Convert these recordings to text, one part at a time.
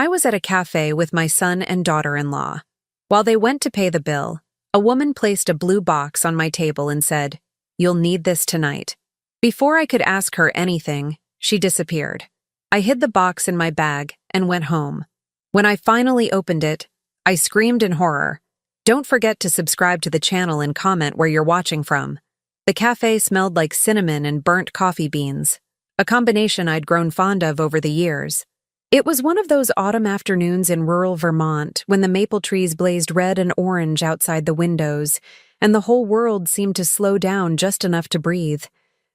I was at a cafe with my son and daughter-in-law. While they went to pay the bill, a woman placed a blue box on my table and said, "You'll need this tonight." Before I could ask her anything, she disappeared. I hid the box in my bag and went home. When I finally opened it, I screamed in horror. Don't forget to subscribe to the channel and comment where you're watching from. The cafe smelled like cinnamon and burnt coffee beans, a combination I'd grown fond of over the years. It was one of those autumn afternoons in rural Vermont when the maple trees blazed red and orange outside the windows, and the whole world seemed to slow down just enough to breathe.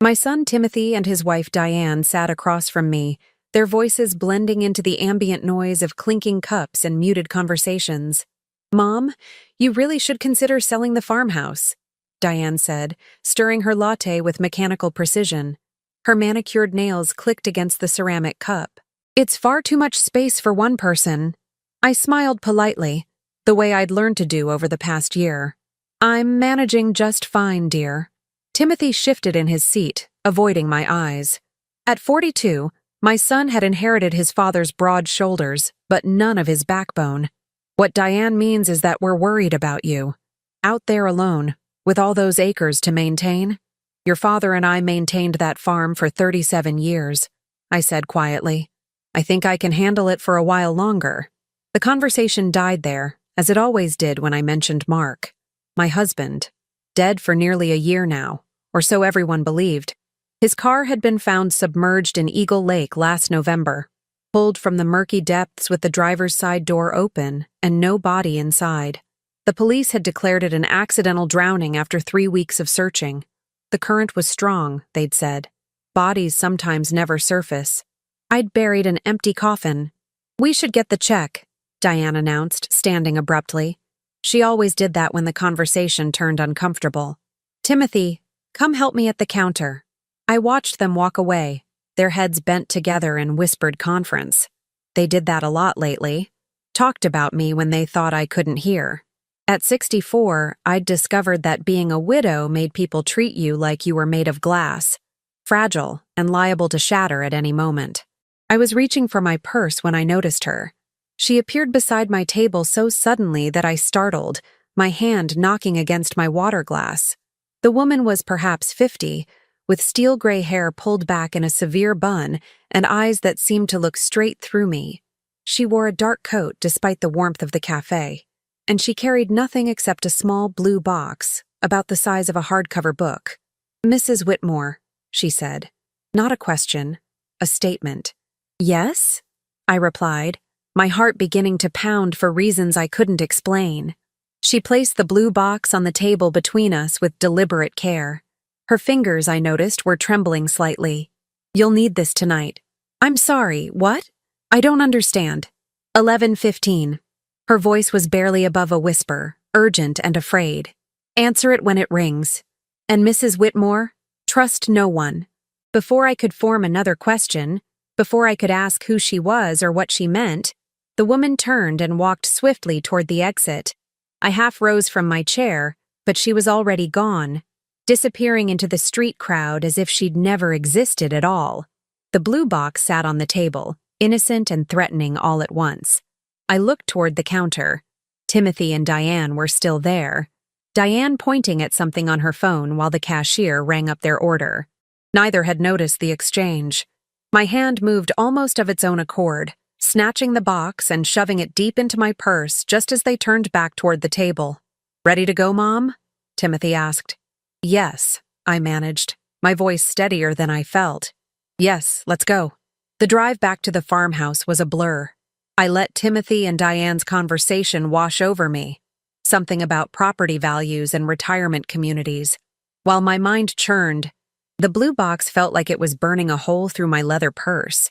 My son Timothy and his wife Diane sat across from me, their voices blending into the ambient noise of clinking cups and muted conversations. "Mom, you really should consider selling the farmhouse," Diane said, stirring her latte with mechanical precision. Her manicured nails clicked against the ceramic cup. "It's far too much space for one person." I smiled politely, the way I'd learned to do over the past year. "I'm managing just fine, dear." Timothy shifted in his seat, avoiding my eyes. At 42, my son had inherited his father's broad shoulders, but none of his backbone. "What Diane means is that we're worried about you. Out there alone, with all those acres to maintain. Your father and I maintained that farm for 37 years, I said quietly. "I think I can handle it for a while longer." The conversation died there, as it always did when I mentioned Mark. My husband, dead for nearly a year now, or so everyone believed. His car had been found submerged in Eagle Lake last November, pulled from the murky depths with the driver's side door open and no body inside. The police had declared it an accidental drowning after 3 weeks of searching. The current was strong, they'd said. Bodies sometimes never surface. I'd buried an empty coffin. "We should get the check," Diane announced, standing abruptly. She always did that when the conversation turned uncomfortable. "Timothy, come help me at the counter." I watched them walk away, their heads bent together in whispered conference. They did that a lot lately. Talked about me when they thought I couldn't hear. At 64, I'd discovered that being a widow made people treat you like you were made of glass, fragile and liable to shatter at any moment. I was reaching for my purse when I noticed her. She appeared beside my table so suddenly that I startled, my hand knocking against my water glass. The woman was perhaps 50, with steel gray hair pulled back in a severe bun and eyes that seemed to look straight through me. She wore a dark coat despite the warmth of the cafe, and she carried nothing except a small blue box, about the size of a hardcover book. "Mrs. Whitmore," she said. Not a question, a statement. "Yes?" I replied, my heart beginning to pound for reasons I couldn't explain. She placed the blue box on the table between us with deliberate care. Her fingers, I noticed, were trembling slightly. "You'll need this tonight." "I'm sorry, what? I don't understand." 11:15. Her voice was barely above a whisper, urgent and afraid. "Answer it when it rings. And Mrs. Whitmore, trust no one." Before I could form another question, before I could ask who she was or what she meant, the woman turned and walked swiftly toward the exit. I half rose from my chair, but she was already gone, disappearing into the street crowd as if she'd never existed at all. The blue box sat on the table, innocent and threatening all at once. I looked toward the counter. Timothy and Diane were still there, Diane pointing at something on her phone while the cashier rang up their order. Neither had noticed the exchange. My hand moved almost of its own accord, snatching the box and shoving it deep into my purse just as they turned back toward the table. "Ready to go, Mom?" Timothy asked. "Yes," I managed, my voice steadier than I felt. "Yes, let's go." The drive back to the farmhouse was a blur. I let Timothy and Diane's conversation wash over me, something about property values and retirement communities. While my mind churned, the blue box felt like it was burning a hole through my leather purse.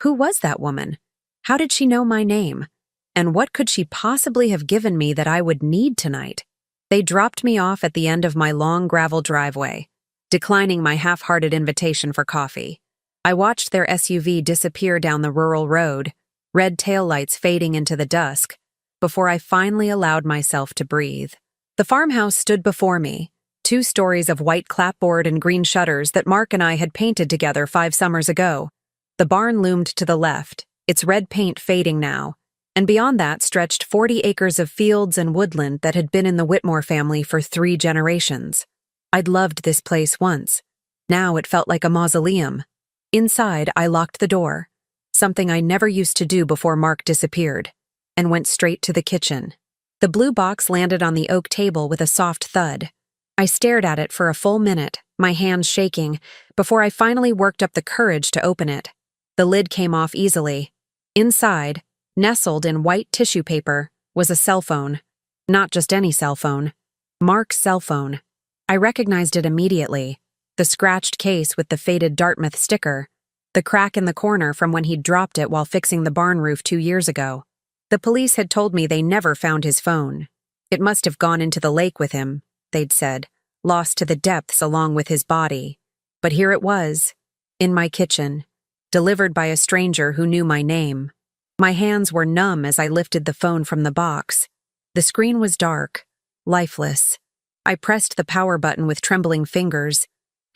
Who was that woman? How did she know my name? And what could she possibly have given me that I would need tonight? They dropped me off at the end of my long gravel driveway, declining my half-hearted invitation for coffee. I watched their SUV disappear down the rural road, red taillights fading into the dusk, before I finally allowed myself to breathe. The farmhouse stood before me, 2 stories of white clapboard and green shutters that Mark and I had painted together 5 summers ago. The barn loomed to the left, its red paint fading now, and beyond that stretched 40 acres of fields and woodland that had been in the Whitmore family for 3 generations. I'd loved this place once. Now it felt like a mausoleum. Inside, I locked the door, something I never used to do before Mark disappeared, and went straight to the kitchen. The blue box landed on the oak table with a soft thud. I stared at it for a full minute, my hands shaking, before I finally worked up the courage to open it. The lid came off easily. Inside, nestled in white tissue paper, was a cell phone. Not just any cell phone. Mark's cell phone. I recognized it immediately. The scratched case with the faded Dartmouth sticker. The crack in the corner from when he'd dropped it while fixing the barn roof 2 years ago. The police had told me they never found his phone. It must have gone into the lake with him, they'd said, lost to the depths along with his body. But here it was, in my kitchen, delivered by a stranger who knew my name. My hands were numb as I lifted the phone from the box. The screen was dark, lifeless. I pressed the power button with trembling fingers,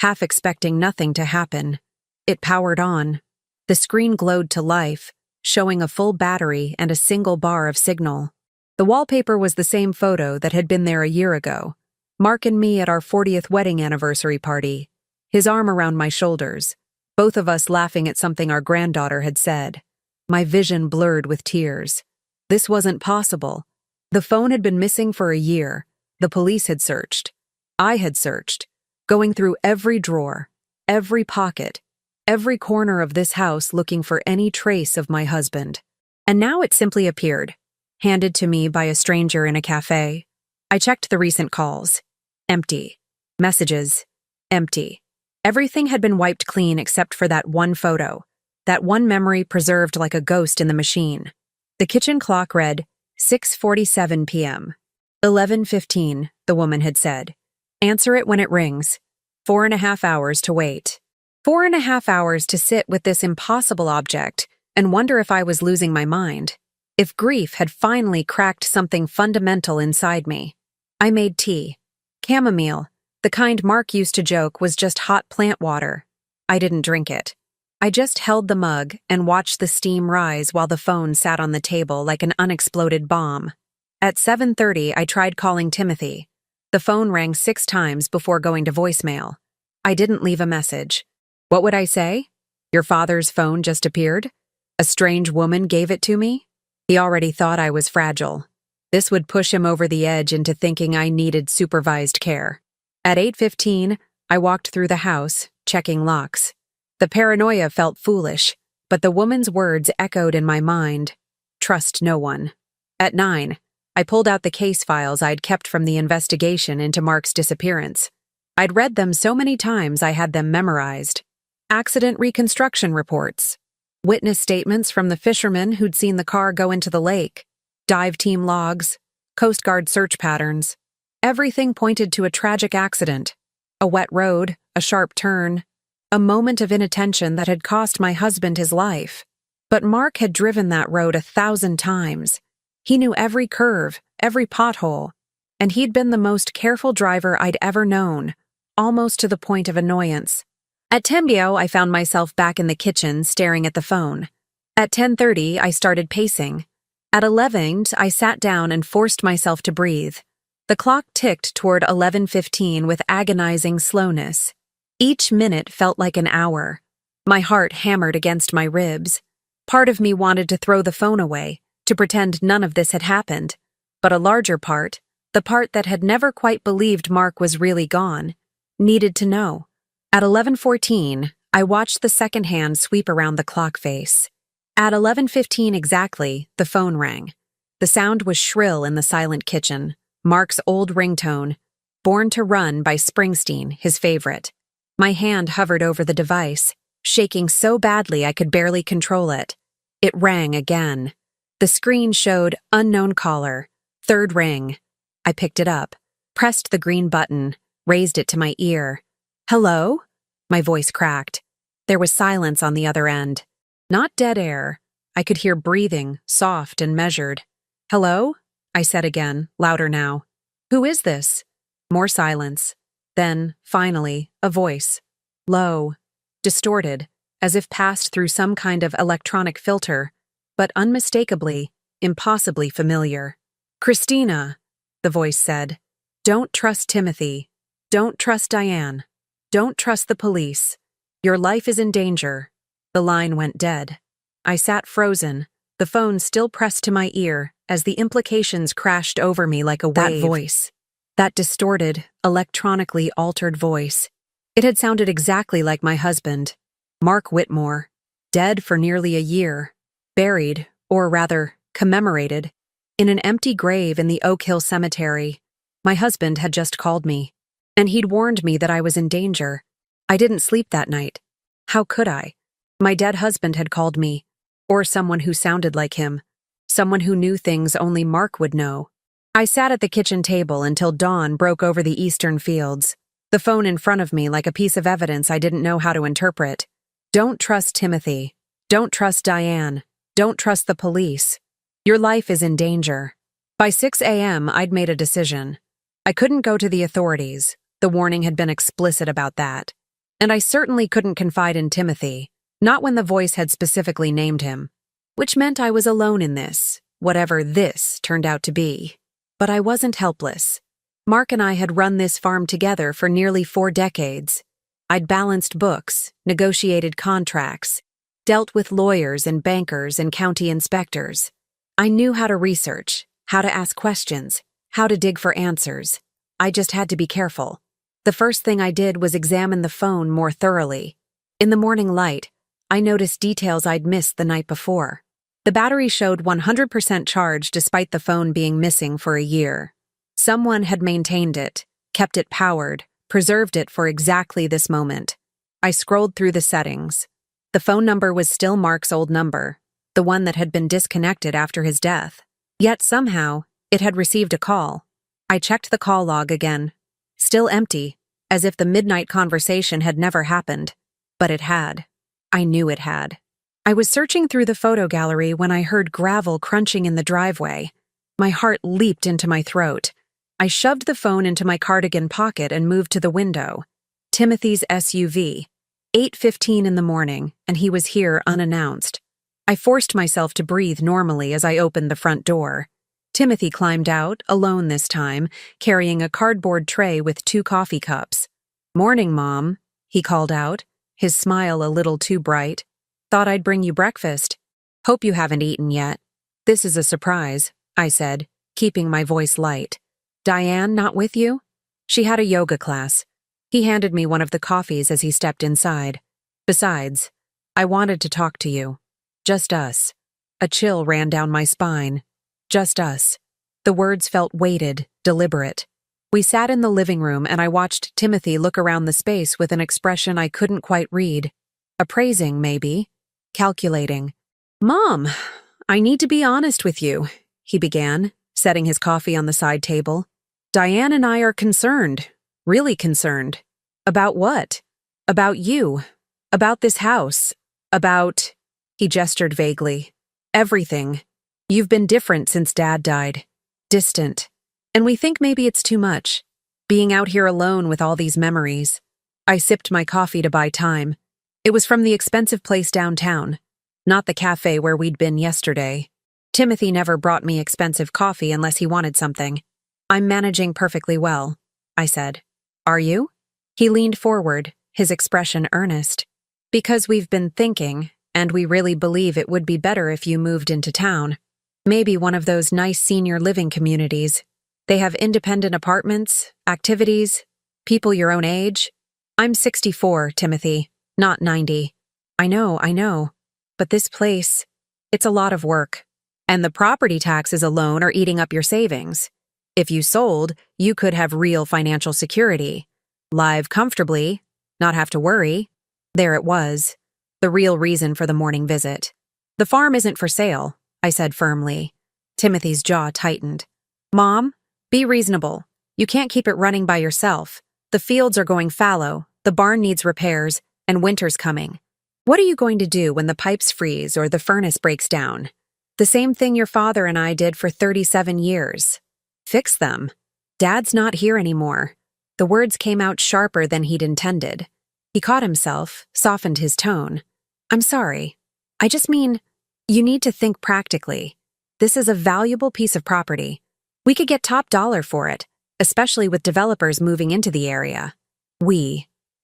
half expecting nothing to happen. It powered on. The screen glowed to life, showing a full battery and a single bar of signal. The wallpaper was the same photo that had been there a year ago. Mark and me at our 40th wedding anniversary party, his arm around my shoulders, both of us laughing at something our granddaughter had said. My vision blurred with tears. This wasn't possible. The phone had been missing for a year. The police had searched. I had searched, going through every drawer, every pocket, every corner of this house looking for any trace of my husband. And now it simply appeared, handed to me by a stranger in a cafe. I checked the recent calls. Empty. Messages. Empty. Everything had been wiped clean except for that one photo, that one memory preserved like a ghost in the machine. The kitchen clock read 6:47 p.m. 11:15, the woman had said. Answer it when it rings. 4.5 hours to wait. 4.5 hours to sit with this impossible object and wonder if I was losing my mind. If grief had finally cracked something fundamental inside me. I made tea. Chamomile, the kind Mark used to joke was just hot plant water. I didn't drink it. I just held the mug and watched the steam rise while the phone sat on the table like an unexploded bomb. At 7:30, I tried calling Timothy. The phone rang 6 times before going to voicemail. I didn't leave a message. What would I say? Your father's phone just appeared? A strange woman gave it to me? He already thought I was fragile. This would push him over the edge into thinking I needed supervised care. At 8:15, I walked through the house, checking locks. The paranoia felt foolish, but the woman's words echoed in my mind. Trust no one. At 9, I pulled out the case files I'd kept from the investigation into Mark's disappearance. I'd read them so many times I had them memorized. Accident reconstruction reports. Witness statements from the fishermen who'd seen the car go into the lake. Dive team logs. Coast Guard search patterns. Everything pointed to a tragic accident. A wet road, a sharp turn, a moment of inattention that had cost my husband his life. But Mark had driven that road 1,000 times. He knew every curve, every pothole, and he'd been the most careful driver I'd ever known, almost to the point of annoyance. At 10 p.m, I found myself back in the kitchen staring at the phone. At 10:30, I started pacing. At 11, I sat down and forced myself to breathe. The clock ticked toward 11:15 with agonizing slowness. Each minute felt like an hour. My heart hammered against my ribs. Part of me wanted to throw the phone away, to pretend none of this had happened. But a larger part, the part that had never quite believed Mark was really gone, needed to know. At 11:14, I watched the second hand sweep around the clock face. At 11:15 exactly, the phone rang. The sound was shrill in the silent kitchen, Mark's old ringtone, Born to Run by Springsteen, his favorite. My hand hovered over the device, shaking so badly I could barely control it. It rang again. The screen showed unknown caller, 3rd ring. I picked it up, pressed the green button, raised it to my ear. Hello? My voice cracked. There was silence on the other end. Not dead air. I could hear breathing, soft and measured. Hello? I said again, louder now. Who is this? More silence. Then, finally, a voice. Low. Distorted, as if passed through some kind of electronic filter. but unmistakably, impossibly familiar. "Christina," the voice said, "don't trust Timothy. Don't trust Diane. Don't trust the police. Your life is in danger." The line went dead. I sat frozen, the phone still pressed to my ear as the implications crashed over me like a wave. That voice. That distorted, electronically altered voice. It had sounded exactly like my husband, Mark Whitmore, dead for nearly a year, buried, or rather, commemorated, in an empty grave in the Oak Hill Cemetery. My husband had just called me, and he'd warned me that I was in danger. I didn't sleep that night. How could I? My dead husband had called me, or someone who sounded like him, someone who knew things only Mark would know. I sat at the kitchen table until dawn broke over the eastern fields, the phone in front of me like a piece of evidence I didn't know how to interpret. Don't trust Timothy. Don't trust Diane. Don't trust the police. Your life is in danger. By 6 a.m., I'd made a decision. I couldn't go to the authorities. The warning had been explicit about that. And I certainly couldn't confide in Timothy, not when the voice had specifically named him. Which meant I was alone in this, whatever this turned out to be. But I wasn't helpless. Mark and I had run this farm together for nearly 4 decades. I'd balanced books, negotiated contracts, dealt with lawyers and bankers and county inspectors. I knew how to research, how to ask questions, how to dig for answers. I just had to be careful. The first thing I did was examine the phone more thoroughly. In the morning light, I noticed details I'd missed the night before. The battery showed 100% charge despite the phone being missing for a year. Someone had maintained it, kept it powered, preserved it for exactly this moment. I scrolled through the settings. The phone number was still Mark's old number, the one that had been disconnected after his death. Yet somehow, it had received a call. I checked the call log again. Still empty, as if the midnight conversation had never happened. But it had. I knew it had. I was searching through the photo gallery when I heard gravel crunching in the driveway. My heart leaped into my throat. I shoved the phone into my cardigan pocket and moved to the window. Timothy's SUV. 8:15 in the morning, and he was here unannounced. I forced myself to breathe normally as I opened the front door. Timothy climbed out, alone this time, carrying a cardboard tray with 2 coffee cups. "Morning, Mom," he called out, his smile a little too bright. "Thought I'd bring you breakfast. Hope you haven't eaten yet." "This is a surprise," I said, keeping my voice light. "Diane not with you?" "She had a yoga class." He handed me one of the coffees as he stepped inside. "Besides, I wanted to talk to you. Just us." A chill ran down my spine. Just us. The words felt weighted, deliberate. We sat in the living room and I watched Timothy look around the space with an expression I couldn't quite read. Appraising, maybe. Calculating. "Mom, I need to be honest with you," he began, setting his coffee on the side table. "Diane and I are concerned, really concerned." "About what?" "About you. About this house. About—" he gestured vaguely. "Everything. You've been different since Dad died. Distant. And we think maybe it's too much. Being out here alone with all these memories." I sipped my coffee to buy time. It was from the expensive place downtown, not the cafe where we'd been yesterday. Timothy never brought me expensive coffee unless he wanted something. "I'm managing perfectly well," I said. "Are you?" He leaned forward, his expression earnest. "Because we've been thinking, and we really believe it would be better if you moved into town. Maybe one of those nice senior living communities. They have independent apartments, activities, people your own age. I'm 64, Timothy, not 90. I know. But this place, it's a lot of work. And the property taxes alone are eating up your savings. If you sold, you could have real financial security. Live comfortably, not have to worry." There it was, the real reason for the morning visit. "The farm isn't for sale," I said firmly. Timothy's jaw tightened. "Mom, be reasonable. You can't keep it running by yourself. The fields are going fallow, the barn needs repairs, and winter's coming. What are you going to do when the pipes freeze or the furnace breaks down? The same thing your father and I did for 37 years. Fix them. Dad's not here anymore." The words came out sharper than he'd intended. He caught himself, softened his tone. "I'm sorry. I just mean, You need to think practically. This is a valuable piece of property. We could get top dollar for it, especially with developers moving into the area.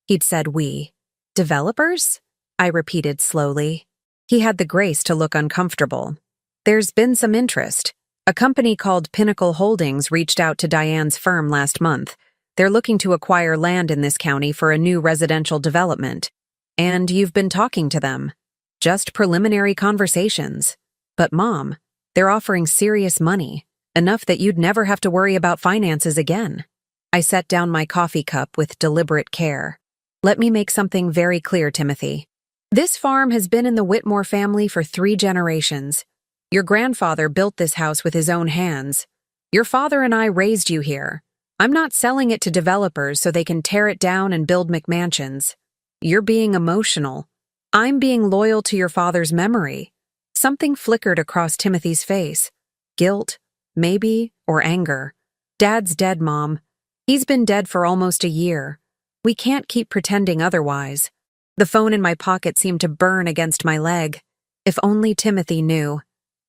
He'd said we. Developers? I repeated slowly. He had the grace to look uncomfortable. There's been some interest. A company called Pinnacle Holdings reached out to Diane's firm last month. They're looking to acquire land in this county for a new residential development. And you've been talking to them. Just preliminary conversations. But Mom, they're offering serious money, enough that you'd never have to worry about finances again. I set down my coffee cup with deliberate care. Let me make something very clear, Timothy. This farm has been in the Whitmore family for 3 generations. Your grandfather built this house with his own hands. Your father and I raised you here. I'm not selling it to developers so they can tear it down and build McMansions. You're being emotional. I'm being loyal to your father's memory. Something flickered across Timothy's face. Guilt, maybe, or anger. Dad's dead, Mom. He's been dead for almost a year. We can't keep pretending otherwise. The phone in my pocket seemed to burn against my leg. If only Timothy knew.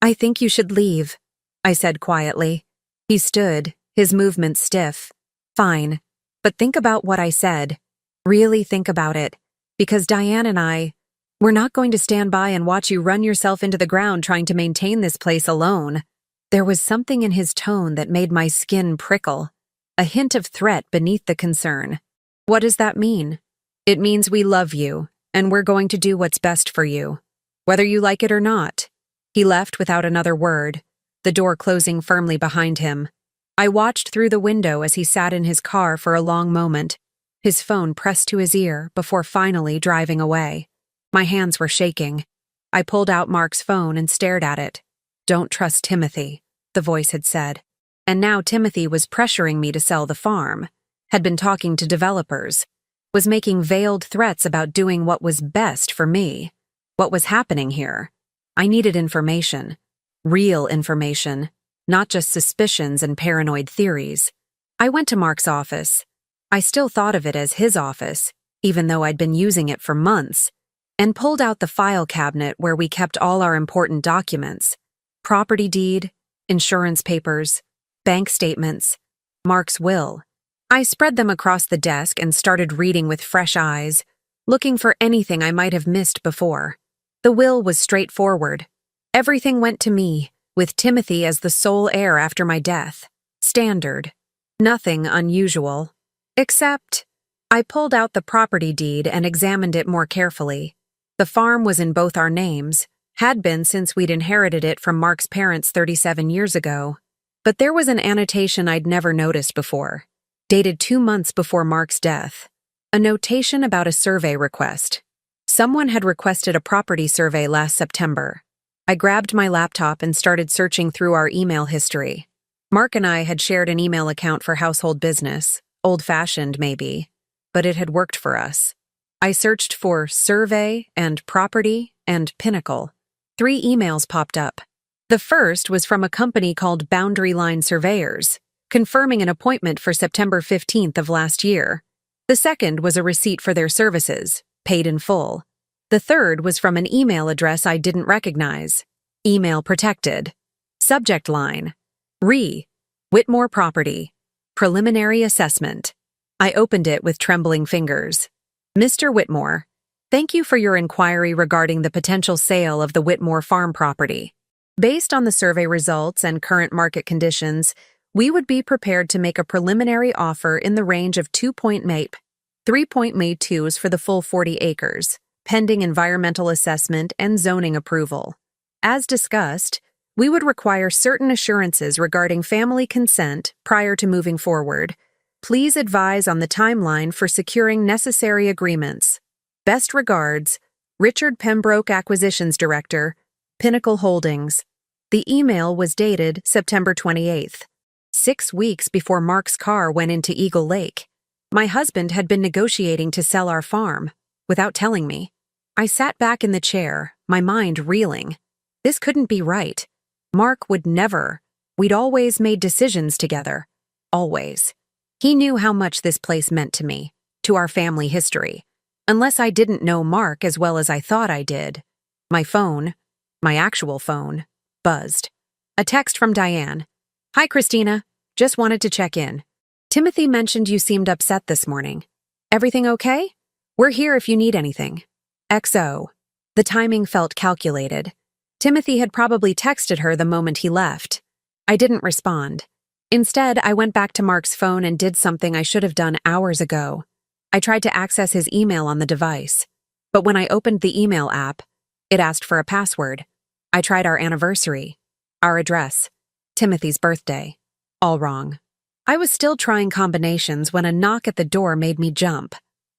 I think you should leave, I said quietly. He stood, his movements stiff. Fine, but think about what I said. Really think about it. Because Diane and we're not going to stand by and watch you run yourself into the ground trying to maintain this place alone. There was something in his tone that made my skin prickle. A hint of threat beneath the concern. What does that mean? It means we love you, and we're going to do what's best for you. Whether you like it or not. He left without another word, the door closing firmly behind him. I watched through the window as he sat in his car for a long moment, his phone pressed to his ear before finally driving away. My hands were shaking. I pulled out Mark's phone and stared at it. Don't trust Timothy, the voice had said. And now Timothy was pressuring me to sell the farm, had been talking to developers, was making veiled threats about doing what was best for me. What was happening here? I needed information. Real information, not just suspicions and paranoid theories. I went to Mark's office. I still thought of it as his office, even though I'd been using it for months, and pulled out the file cabinet where we kept all our important documents. Property deed, insurance papers, bank statements, Mark's will. I spread them across the desk and started reading with fresh eyes, looking for anything I might have missed before. The will was straightforward. Everything went to me, with Timothy as the sole heir after my death. Standard. Nothing unusual. Except, I pulled out the property deed and examined it more carefully. The farm was in both our names, had been since we'd inherited it from Mark's parents 37 years ago. But there was an annotation I'd never noticed before, dated 2 months before Mark's death. A notation about a survey request. Someone had requested a property survey last September. I grabbed my laptop and started searching through our email history. Mark and I had shared an email account for household business, old-fashioned maybe, but it had worked for us. I searched for survey and property and Pinnacle. 3 emails popped up. The first was from a company called Boundary Line Surveyors, confirming an appointment for September 15th of last year. The second was a receipt for their services, paid in full. The third was from an email address I didn't recognize. Email protected. Subject line. Whitmore Property. Preliminary assessment. I opened it with trembling fingers. Mr. Whitmore, thank you for your inquiry regarding the potential sale of the Whitmore farm property. Based on the survey results and current market conditions, we would be prepared to make a preliminary offer in the range of 3.2s for the full 40 acres, pending environmental assessment and zoning approval. As discussed, we would require certain assurances regarding family consent prior to moving forward. Please advise on the timeline for securing necessary agreements. Best regards, Richard Pembroke Acquisitions Director, Pinnacle Holdings. The email was dated September 28th, 6 weeks before Mark's car went into Eagle Lake. My husband had been negotiating to sell our farm, without telling me. I sat back in the chair, my mind reeling. This couldn't be right. Mark would never. We'd always made decisions together. Always. He knew how much this place meant to me, to our family history. Unless I didn't know Mark as well as I thought I did. My phone. My actual phone buzzed. A text from Diane. Hi, Christina. Just wanted to check in. Timothy mentioned you seemed upset this morning. Everything okay? We're here if you need anything. XO. The timing felt calculated. Timothy had probably texted her the moment he left. I didn't respond. Instead, I went back to Mark's phone and did something I should have done hours ago. I tried to access his email on the device. But when I opened the email app, it asked for a password. I tried our anniversary, our address, Timothy's birthday. All wrong. I was still trying combinations when a knock at the door made me jump.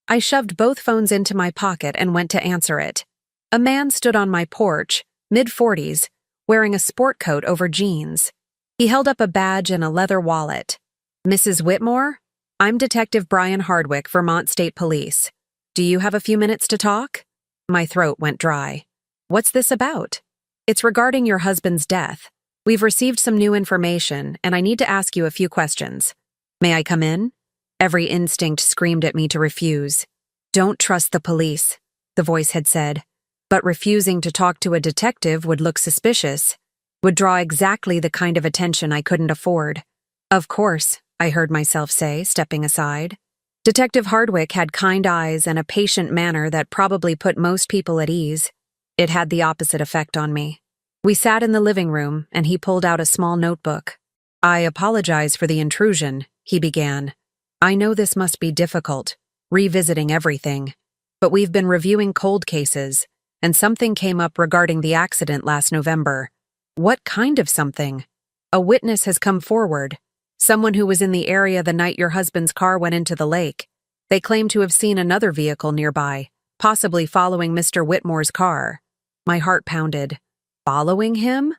I shoved both phones into my pocket and went to answer it. A man stood on my porch, mid-40s, wearing a sport coat over jeans. He held up a badge and a leather wallet. Mrs. Whitmore? I'm Detective Brian Hardwick, Vermont State Police. Do you have a few minutes to talk? My throat went dry. What's this about? It's regarding your husband's death. We've received some new information, and I need to ask you a few questions. May I come in? Every instinct screamed at me to refuse. Don't trust the police, the voice had said. But refusing to talk to a detective would look suspicious, would draw exactly the kind of attention I couldn't afford. Of course, I heard myself say, stepping aside. Detective Hardwick had kind eyes and a patient manner that probably put most people at ease. It had the opposite effect on me. We sat in the living room, and he pulled out a small notebook. I apologize for the intrusion, he began. I know this must be difficult, revisiting everything. But we've been reviewing cold cases, and something came up regarding the accident last November. What kind of something? A witness has come forward. Someone who was in the area the night your husband's car went into the lake. They claim to have seen another vehicle nearby, possibly following Mr. Whitmore's car. My heart pounded. Following him?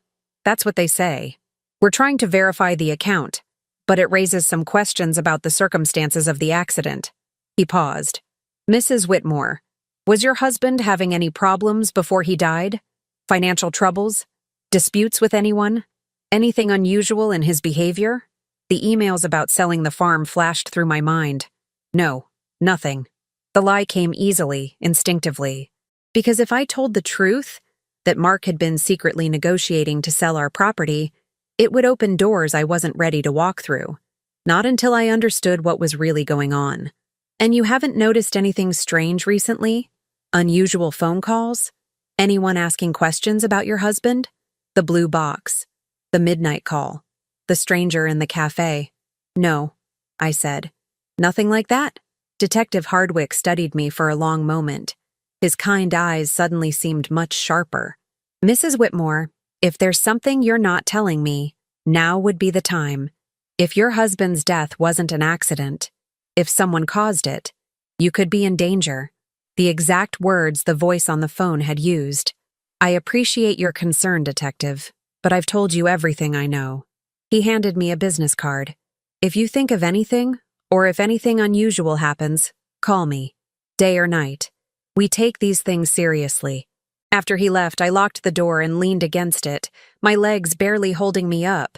That's what they say. We're trying to verify the account, but it raises some questions about the circumstances of the accident. He paused. Mrs. Whitmore, was your husband having any problems before he died? Financial troubles? Disputes with anyone? Anything unusual in his behavior? The emails about selling the farm flashed through my mind. No, nothing. The lie came easily, instinctively. Because if I told the truth, that Mark had been secretly negotiating to sell our property, it would open doors I wasn't ready to walk through. Not until I understood what was really going on. And you haven't noticed anything strange recently? Unusual phone calls? Anyone asking questions about your husband? The blue box. The midnight call. The stranger in the cafe. No, I said. Nothing like that? Detective Hardwick studied me for a long moment. His kind eyes suddenly seemed much sharper. Mrs. Whitmore, if there's something you're not telling me, now would be the time. If your husband's death wasn't an accident, if someone caused it, you could be in danger. The exact words the voice on the phone had used. I appreciate your concern, Detective, but I've told you everything I know. He handed me a business card. If you think of anything, or if anything unusual happens, call me. Day or night. We take these things seriously. After he left, I locked the door and leaned against it, my legs barely holding me up.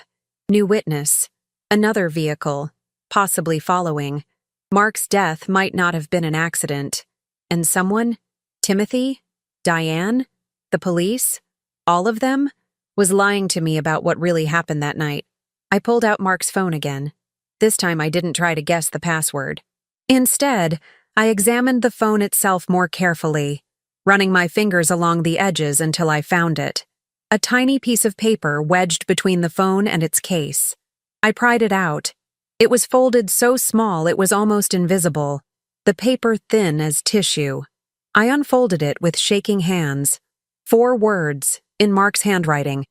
New witness. Another vehicle. Possibly following. Mark's death might not have been an accident. And someone? Timothy? Diane? The police? All of them? Was lying to me about what really happened that night. I pulled out Mark's phone again. This time I didn't try to guess the password. Instead, I examined the phone itself more carefully, running my fingers along the edges until I found it. A tiny piece of paper wedged between the phone and its case. I pried it out. It was folded so small it was almost invisible, the paper thin as tissue. I unfolded it with shaking hands. 4 words, in Mark's handwriting.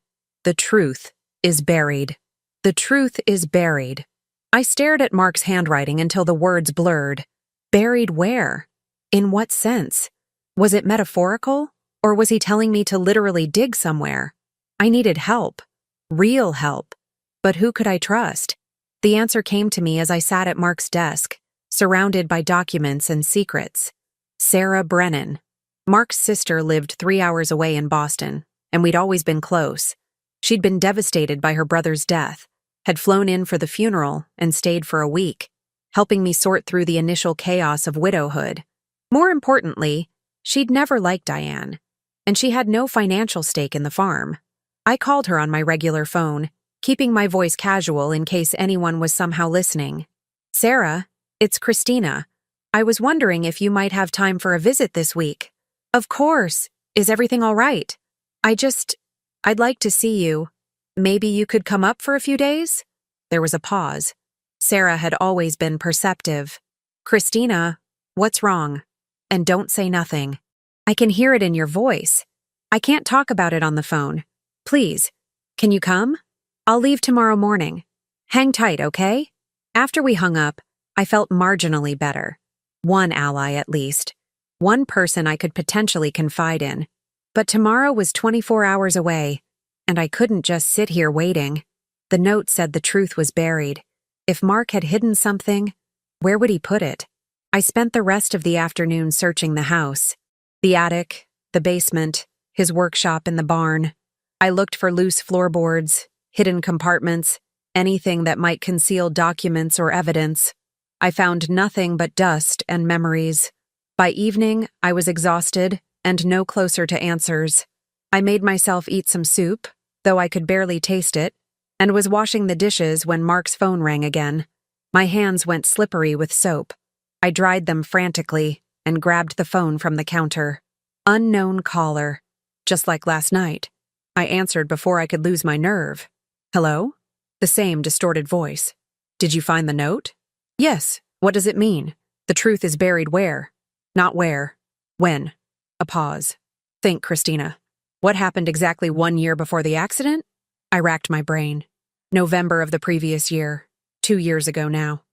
The truth is buried. The truth is buried. I stared at Mark's handwriting until the words blurred. Buried where? In what sense? Was it metaphorical, or was he telling me to literally dig somewhere? I needed help. Real help. But who could I trust? The answer came to me as I sat at Mark's desk, surrounded by documents and secrets. Sarah Brennan. Mark's sister lived 3 hours away in Boston, and we'd always been close. She'd been devastated by her brother's death, had flown in for the funeral and stayed for a week, helping me sort through the initial chaos of widowhood. More importantly, she'd never liked Diane. and she had no financial stake in the farm. I called her on my regular phone, keeping my voice casual in case anyone was somehow listening. "Sarah, it's Christina. I was wondering if you might have time for a visit this week." "Of course. Is everything all right? I'd like to see you. Maybe you could come up for a few days?" There was a pause. Sarah had always been perceptive. "Christina, what's wrong? And don't say nothing. I can hear it in your voice. I can't talk about it on the phone. Please, can you come? I'll leave tomorrow morning. Hang tight, okay?" After we hung up, I felt marginally better. One ally, at least. One person I could potentially confide in. But tomorrow was 24 hours away, and I couldn't just sit here waiting. The note said the truth was buried. If Mark had hidden something, where would he put it? I spent the rest of the afternoon searching the house. The attic, the basement, his workshop in the barn. I looked for loose floorboards, hidden compartments, anything that might conceal documents or evidence. I found nothing but dust and memories. By evening, I was exhausted and no closer to answers. I made myself eat some soup, though I could barely taste it, and was washing the dishes when Mark's phone rang again. My hands went slippery with soap. I dried them frantically and grabbed the phone from the counter. Unknown caller. Just like last night. I answered before I could lose my nerve. "Hello?" The same distorted voice. "Did you find the note?" "Yes. What does it mean? The truth is buried where?" "Not where. When?" A pause. "Think, Christina. What happened exactly 1 year before the accident?" I racked my brain. November of the previous year. 2 years ago now.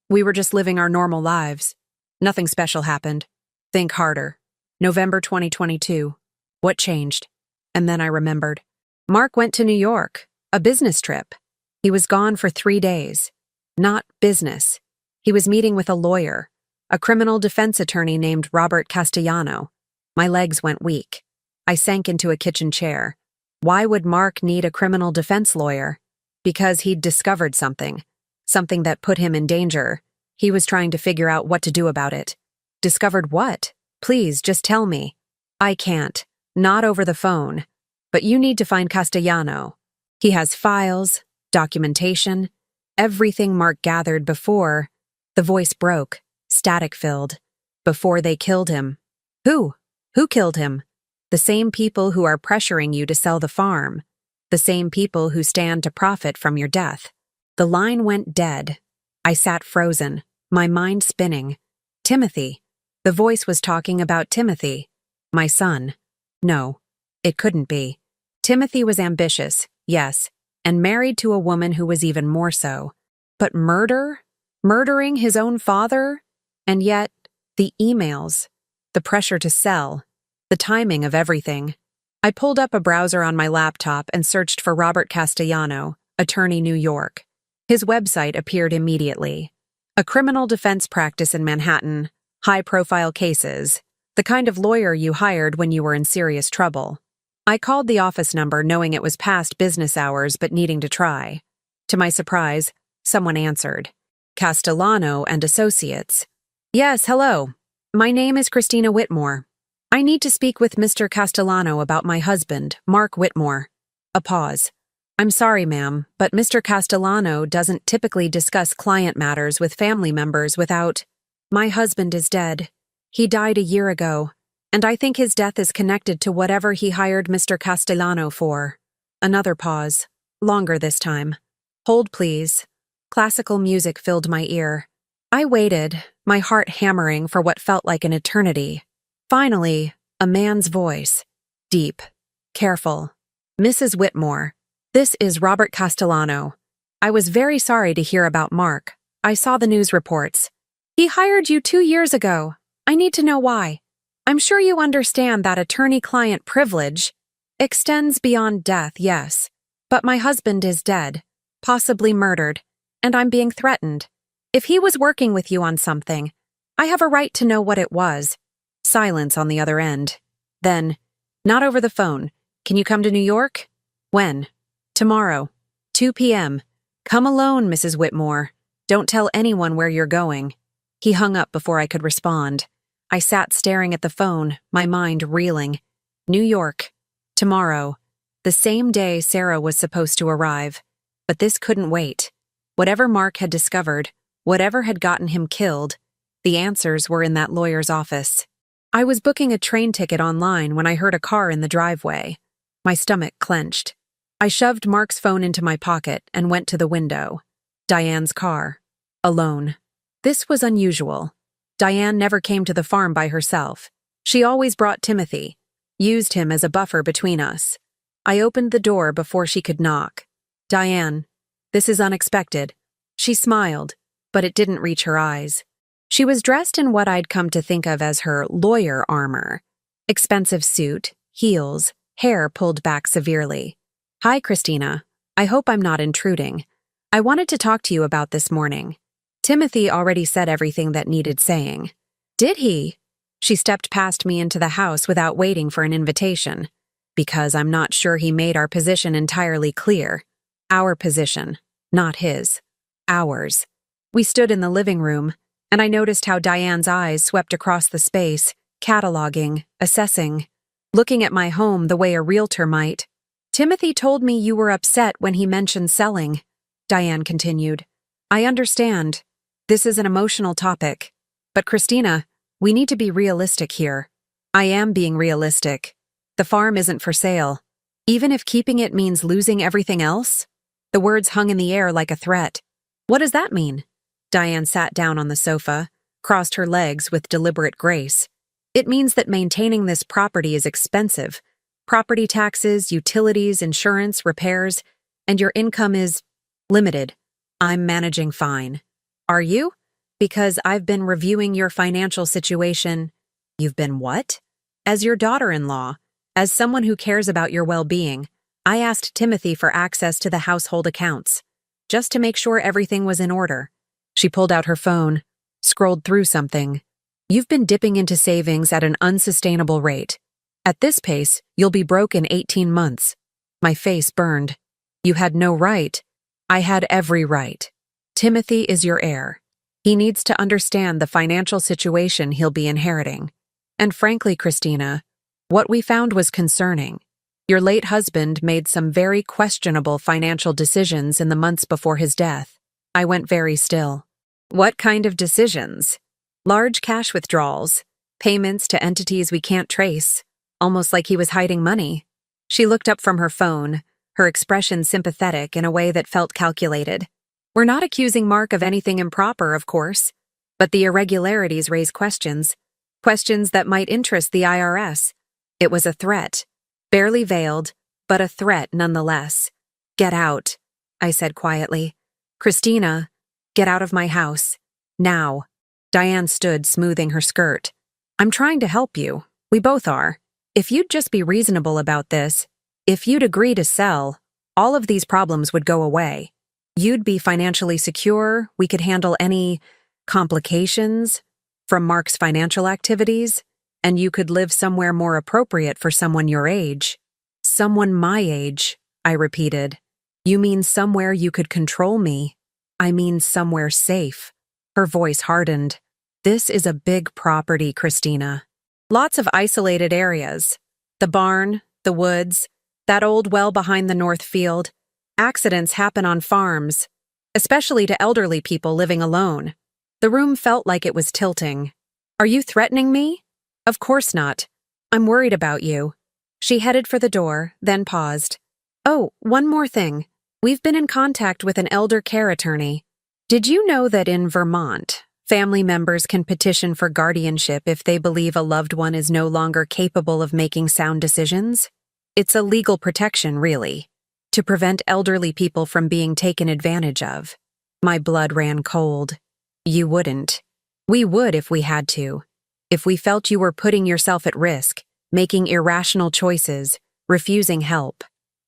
We were just living our normal lives. Nothing special happened. Think harder. November 2022. What changed? And then I remembered. Mark went to New York. A business trip. He was gone for 3 days. Not business. He was meeting with a lawyer, a criminal defense attorney named Robert Castellano. My legs went weak. I sank into a kitchen chair. Why would Mark need a criminal defense lawyer? Because he'd discovered something. Something that put him in danger. He was trying to figure out what to do about it. Discovered what? Please, just tell me. I can't. Not over the phone. But you need to find Castellano. He has files, documentation, everything Mark gathered before. The voice broke, static-filled. Before they killed him. Who? Who killed him? The same people who are pressuring you to sell the farm. The same people who stand to profit from your death. The line went dead. I sat frozen, my mind spinning. Timothy. The voice was talking about Timothy. My son. No, it couldn't be. Timothy was ambitious, yes, and married to a woman who was even more so. But murder? Murdering his own father? And yet, the emails, the pressure to sell, the timing of everything. I pulled up a browser on my laptop and searched for Robert Castellano, attorney, New York. His website appeared immediately. A criminal defense practice in Manhattan, high-profile cases, the kind of lawyer you hired when you were in serious trouble. I called the office number knowing it was past business hours but needing to try. To my surprise, someone answered. Castellano and Associates. Yes, hello. My name is Christina Whitmore. I need to speak with Mr. Castellano about my husband, Mark Whitmore. A pause. I'm sorry, ma'am, but Mr. Castellano doesn't typically discuss client matters with family members without... My husband is dead. He died a year ago, and I think his death is connected to whatever he hired Mr. Castellano for. Another pause. Longer this time. Hold, please. Classical music filled my ear. I waited, my heart hammering for what felt like an eternity. Finally, a man's voice. Deep. Careful. Mrs. Whitmore. This is Robert Castellano. I was very sorry to hear about Mark. I saw the news reports. He hired you 2 years ago. I need to know why. I'm sure you understand that attorney-client privilege extends beyond death, yes. But my husband is dead, possibly murdered, and I'm being threatened. If he was working with you on something, I have a right to know what it was. Silence on the other end. Then, not over the phone. Can you come to New York? When? Tomorrow. 2 p.m. Come alone, Mrs. Whitmore. Don't tell anyone where you're going. He hung up before I could respond. I sat staring at the phone, my mind reeling. New York. Tomorrow. The same day Sarah was supposed to arrive. But this couldn't wait. Whatever Mark had discovered, whatever had gotten him killed, the answers were in that lawyer's office. I was booking a train ticket online when I heard a car in the driveway. My stomach clenched. I shoved Mark's phone into my pocket and went to the window. Diane's car. Alone. This was unusual. Diane never came to the farm by herself. She always brought Timothy, used him as a buffer between us. I opened the door before she could knock. Diane, this is unexpected. She smiled, but it didn't reach her eyes. She was dressed in what I'd come to think of as her lawyer armor. Expensive suit, heels, hair pulled back severely. Hi, Christina. I hope I'm not intruding. I wanted to talk to you about this morning. Timothy already said everything that needed saying. Did he? She stepped past me into the house without waiting for an invitation. Because I'm not sure he made our position entirely clear. Our position, not his. Ours. We stood in the living room, and I noticed how Diane's eyes swept across the space, cataloging, assessing, looking at my home the way a realtor might. Timothy told me you were upset when he mentioned selling, Diane continued. I understand. This is an emotional topic. But Christina, we need to be realistic here. I am being realistic. The farm isn't for sale. Even if keeping it means losing everything else? The words hung in the air like a threat. What does that mean? Diane sat down on the sofa, crossed her legs with deliberate grace. It means that maintaining this property is expensive. Property taxes, utilities, insurance, repairs, and your income is limited. I'm managing fine. Are you? Because I've been reviewing your financial situation. You've been what? As your daughter-in-law, as someone who cares about your well-being, I asked Timothy for access to the household accounts, just to make sure everything was in order. She pulled out her phone, scrolled through something. You've been dipping into savings at an unsustainable rate. At this pace, you'll be broke in 18 months. My face burned. You had no right. I had every right. Timothy is your heir. He needs to understand the financial situation he'll be inheriting. And frankly, Christina, what we found was concerning. Your late husband made some very questionable financial decisions in the months before his death. I went very still. What kind of decisions? Large cash withdrawals, payments to entities we can't trace, almost like he was hiding money. She looked up from her phone, her expression sympathetic in a way that felt calculated. We're not accusing Mark of anything improper, of course, but the irregularities raise questions that might interest the IRS. It was a threat, barely veiled, but a threat nonetheless. Get out, I said quietly. Christina, get out of my house. Now. Diane stood, smoothing her skirt. I'm trying to help you. We both are. If you'd just be reasonable about this, if you'd agree to sell, all of these problems would go away. You'd be financially secure, we could handle any complications from Mark's financial activities, and you could live somewhere more appropriate for someone your age. Someone my age, I repeated. You mean somewhere you could control me? I mean somewhere safe. Her voice hardened. This is a big property, Christina. Lots of isolated areas. The barn, the woods, that old well behind the north field. Accidents happen on farms, especially to elderly people living alone. The room felt like it was tilting. Are you threatening me? Of course not. I'm worried about you. She headed for the door, then paused. Oh, one more thing. We've been in contact with an elder care attorney. Did you know that in Vermont, family members can petition for guardianship if they believe a loved one is no longer capable of making sound decisions? It's a legal protection, really, to prevent elderly people from being taken advantage of. My blood ran cold. You wouldn't. We would if we had to. If we felt you were putting yourself at risk, making irrational choices, refusing help.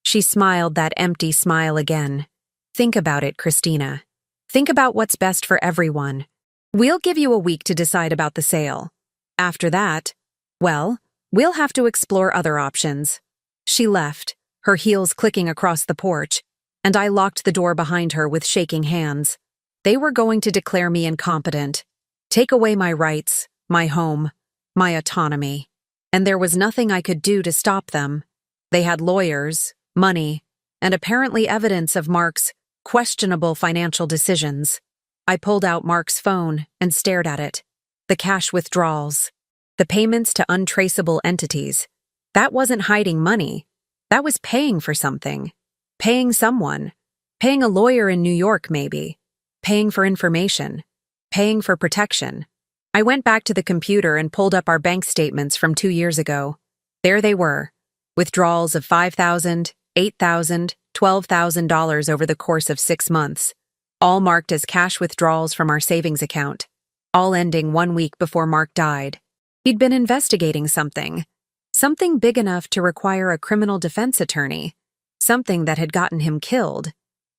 She smiled that empty smile again. Think about it, Christina. Think about what's best for everyone. We'll give you a week to decide about the sale. After that, well, we'll have to explore other options. She left, her heels clicking across the porch, and I locked the door behind her with shaking hands. They were going to declare me incompetent, take away my rights, my home, my autonomy. and there was nothing I could do to stop them. They had lawyers, money, and apparently evidence of Mark's questionable financial decisions. I pulled out Mark's phone and stared at it. The cash withdrawals, the payments to untraceable entities. That wasn't hiding money. That was paying for something. Paying someone. Paying a lawyer in New York, maybe. Paying for information. Paying for protection. I went back to the computer and pulled up our bank statements from 2 years ago. There they were. Withdrawals of $5,000, $8,000, $12,000 over the course of 6 months. All marked as cash withdrawals from our savings account. All ending 1 week before Mark died. He'd been investigating something. Something big enough to require a criminal defense attorney. Something that had gotten him killed.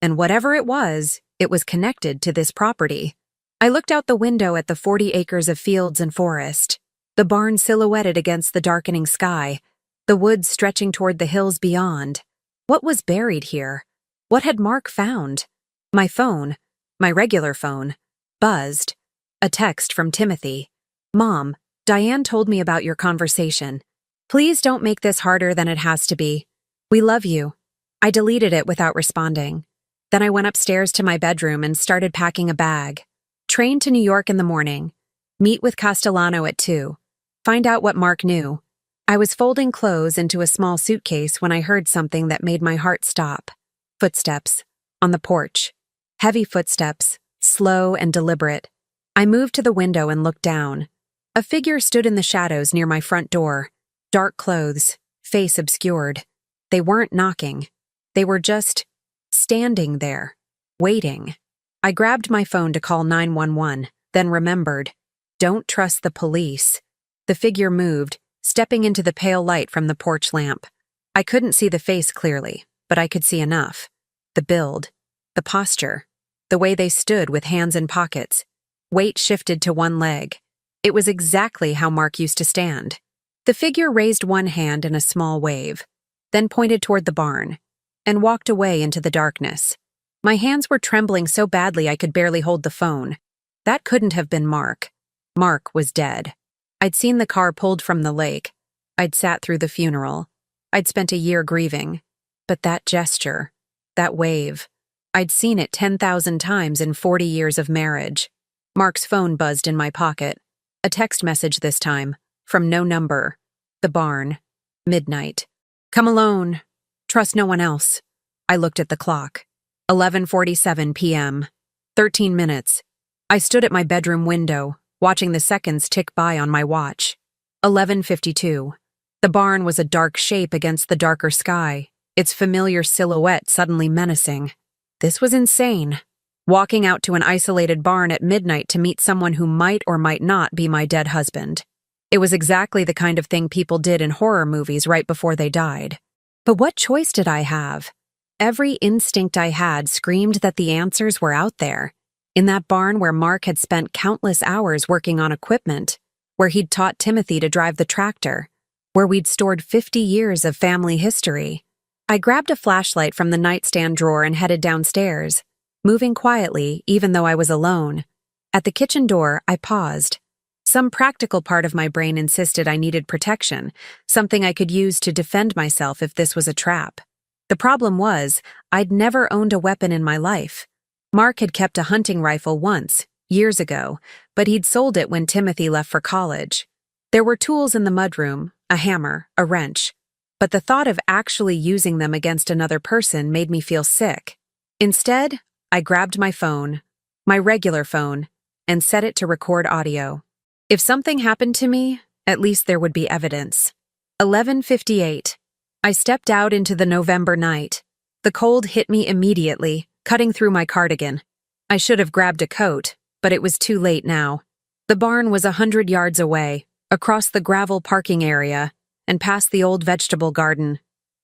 And whatever it was connected to this property. I looked out the window at the 40 acres of fields and forest. The barn silhouetted against the darkening sky. The woods stretching toward the hills beyond. What was buried here? What had Mark found? My phone, my regular phone, buzzed. A text from Timothy. Mom, Diane told me about your conversation. Please don't make this harder than it has to be. We love you. I deleted it without responding. Then I went upstairs to my bedroom and started packing a bag. Train to New York in the morning. Meet with Castellano at 2. Find out what Mark knew. I was folding clothes into a small suitcase when I heard something that made my heart stop. Footsteps. On the porch. Heavy footsteps, slow and deliberate. I moved to the window and looked down. A figure stood in the shadows near my front door. Dark clothes, face obscured. They weren't knocking. They were just standing there, waiting. I grabbed my phone to call 911, then remembered. Don't trust the police. The figure moved, stepping into the pale light from the porch lamp. I couldn't see the face clearly, but I could see enough. The build, the posture, the way they stood with hands in pockets. Weight shifted to one leg. It was exactly how Mark used to stand. The figure raised one hand in a small wave, then pointed toward the barn, and walked away into the darkness. My hands were trembling so badly I could barely hold the phone. That couldn't have been Mark. Mark was dead. I'd seen the car pulled from the lake. I'd sat through the funeral. I'd spent a year grieving. But that gesture, that wave, I'd seen it 10,000 times in 40 years of marriage. Mark's phone buzzed in my pocket. A text message this time, from no number. The barn. Midnight. Come alone. Trust no one else. I looked at the clock. 11:47 p.m. 13 minutes. I stood at my bedroom window, watching the seconds tick by on my watch. 11:52. The barn was a dark shape against the darker sky, its familiar silhouette suddenly menacing. This was insane. Walking out to an isolated barn at midnight to meet someone who might or might not be my dead husband. It was exactly the kind of thing people did in horror movies right before they died. But what choice did I have? Every instinct I had screamed that the answers were out there. In that barn where Mark had spent countless hours working on equipment, where he'd taught Timothy to drive the tractor, where we'd stored 50 years of family history. I grabbed a flashlight from the nightstand drawer and headed downstairs, moving quietly even though I was alone. At the kitchen door, I paused. Some practical part of my brain insisted I needed protection, something I could use to defend myself if this was a trap. The problem was, I'd never owned a weapon in my life. Mark had kept a hunting rifle once, years ago, but he'd sold it when Timothy left for college. There were tools in the mudroom, a hammer, a wrench, but the thought of actually using them against another person made me feel sick. Instead, I grabbed my phone, my regular phone, and set it to record audio. If something happened to me, at least there would be evidence. 11:58. I stepped out into the November night. The cold hit me immediately, cutting through my cardigan. I should have grabbed a coat, but it was too late now. The barn was 100 yards away, across the gravel parking area, and past the old vegetable garden.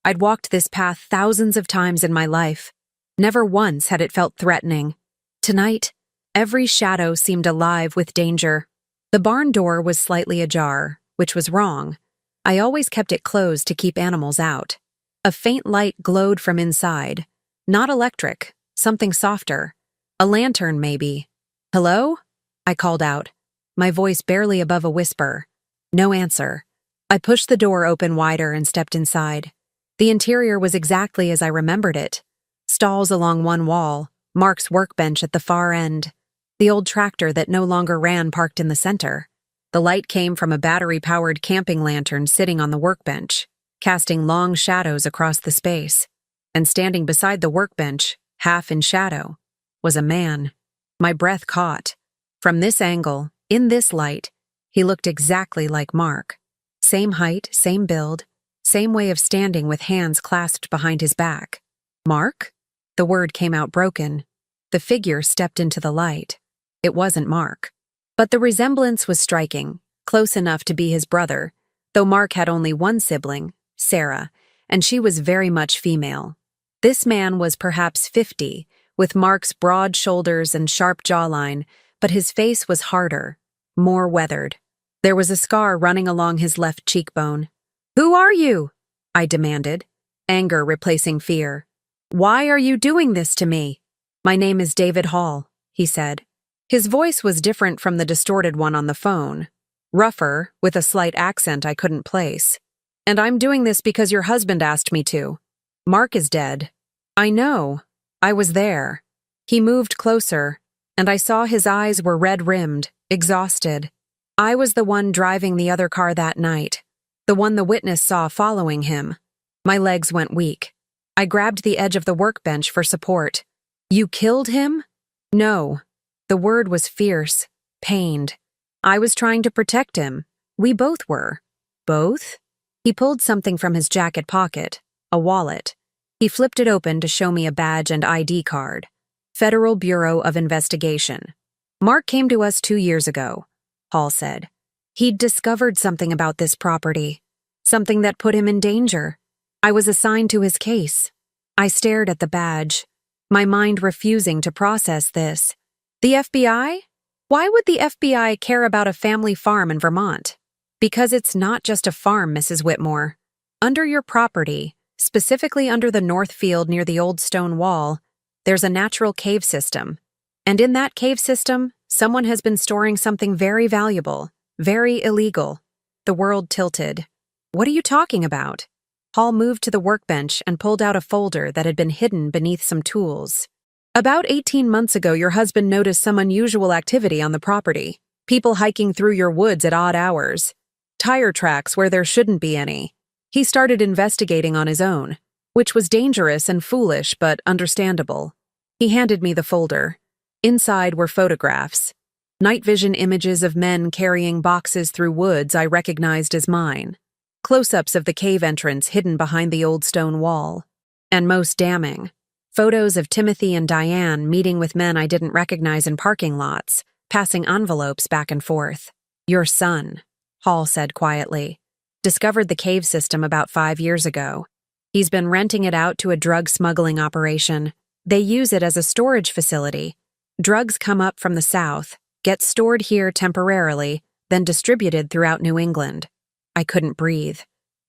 I'd walked this path thousands of times in my life. Never once had it felt threatening. Tonight, every shadow seemed alive with danger. The barn door was slightly ajar, which was wrong. I always kept it closed to keep animals out. A faint light glowed from inside. Not electric, something softer. A lantern, maybe. "Hello?" I called out, my voice barely above a whisper. No answer. I pushed the door open wider and stepped inside. The interior was exactly as I remembered it. Stalls along one wall, Mark's workbench at the far end, the old tractor that no longer ran parked in the center. The light came from a battery-powered camping lantern sitting on the workbench, casting long shadows across the space. And standing beside the workbench, half in shadow, was a man. My breath caught. From this angle, in this light, he looked exactly like Mark. Same height, same build, same way of standing with hands clasped behind his back. Mark? The word came out broken. The figure stepped into the light. It wasn't Mark. But the resemblance was striking, close enough to be his brother, though Mark had only one sibling, Sarah, and she was very much female. This man was perhaps 50, with Mark's broad shoulders and sharp jawline, but his face was harder, more weathered. There was a scar running along his left cheekbone. "Who are you?" I demanded, anger replacing fear. "Why are you doing this to me?" "My name is David Hall," he said. His voice was different from the distorted one on the phone, rougher, with a slight accent I couldn't place. "And I'm doing this because your husband asked me to. Mark is dead." "I know. I was there." He moved closer, and I saw his eyes were red-rimmed, exhausted. I was the one driving the other car that night, the one the witness saw following him. My legs went weak. I grabbed the edge of the workbench for support. "You killed him?" "No." The word was fierce, pained. "I was trying to protect him. We both were." "Both?" He pulled something from his jacket pocket, a wallet. He flipped it open to show me a badge and ID card. Federal Bureau of Investigation. "Mark came to us 2 years ago," Hall said. "He'd discovered something about this property, something that put him in danger. I was assigned to his case." I stared at the badge, my mind refusing to process this. The FBI? Why would the FBI care about a family farm in Vermont? Because it's not just a farm, Mrs. Whitmore. Under your property, specifically under the north field near the old stone wall, there's a natural cave system. And in that cave system, someone has been storing something very valuable, very illegal. The world tilted. "What are you talking about?" Hall moved to the workbench and pulled out a folder that had been hidden beneath some tools. "About 18 months ago, your husband noticed some unusual activity on the property. People hiking through your woods at odd hours. Tire tracks where there shouldn't be any. He started investigating on his own, which was dangerous and foolish but understandable." He handed me the folder. Inside were photographs. Night vision images of men carrying boxes through woods I recognized as mine. Close-ups of the cave entrance hidden behind the old stone wall. And most damning, photos of Timothy and Diane meeting with men I didn't recognize in parking lots, passing envelopes back and forth. "Your son," Hall said quietly, "discovered the cave system about 5 years ago. He's been renting it out to a drug smuggling operation. They use it as a storage facility. Drugs come up from the south, get stored here temporarily, then distributed throughout New England." I couldn't breathe,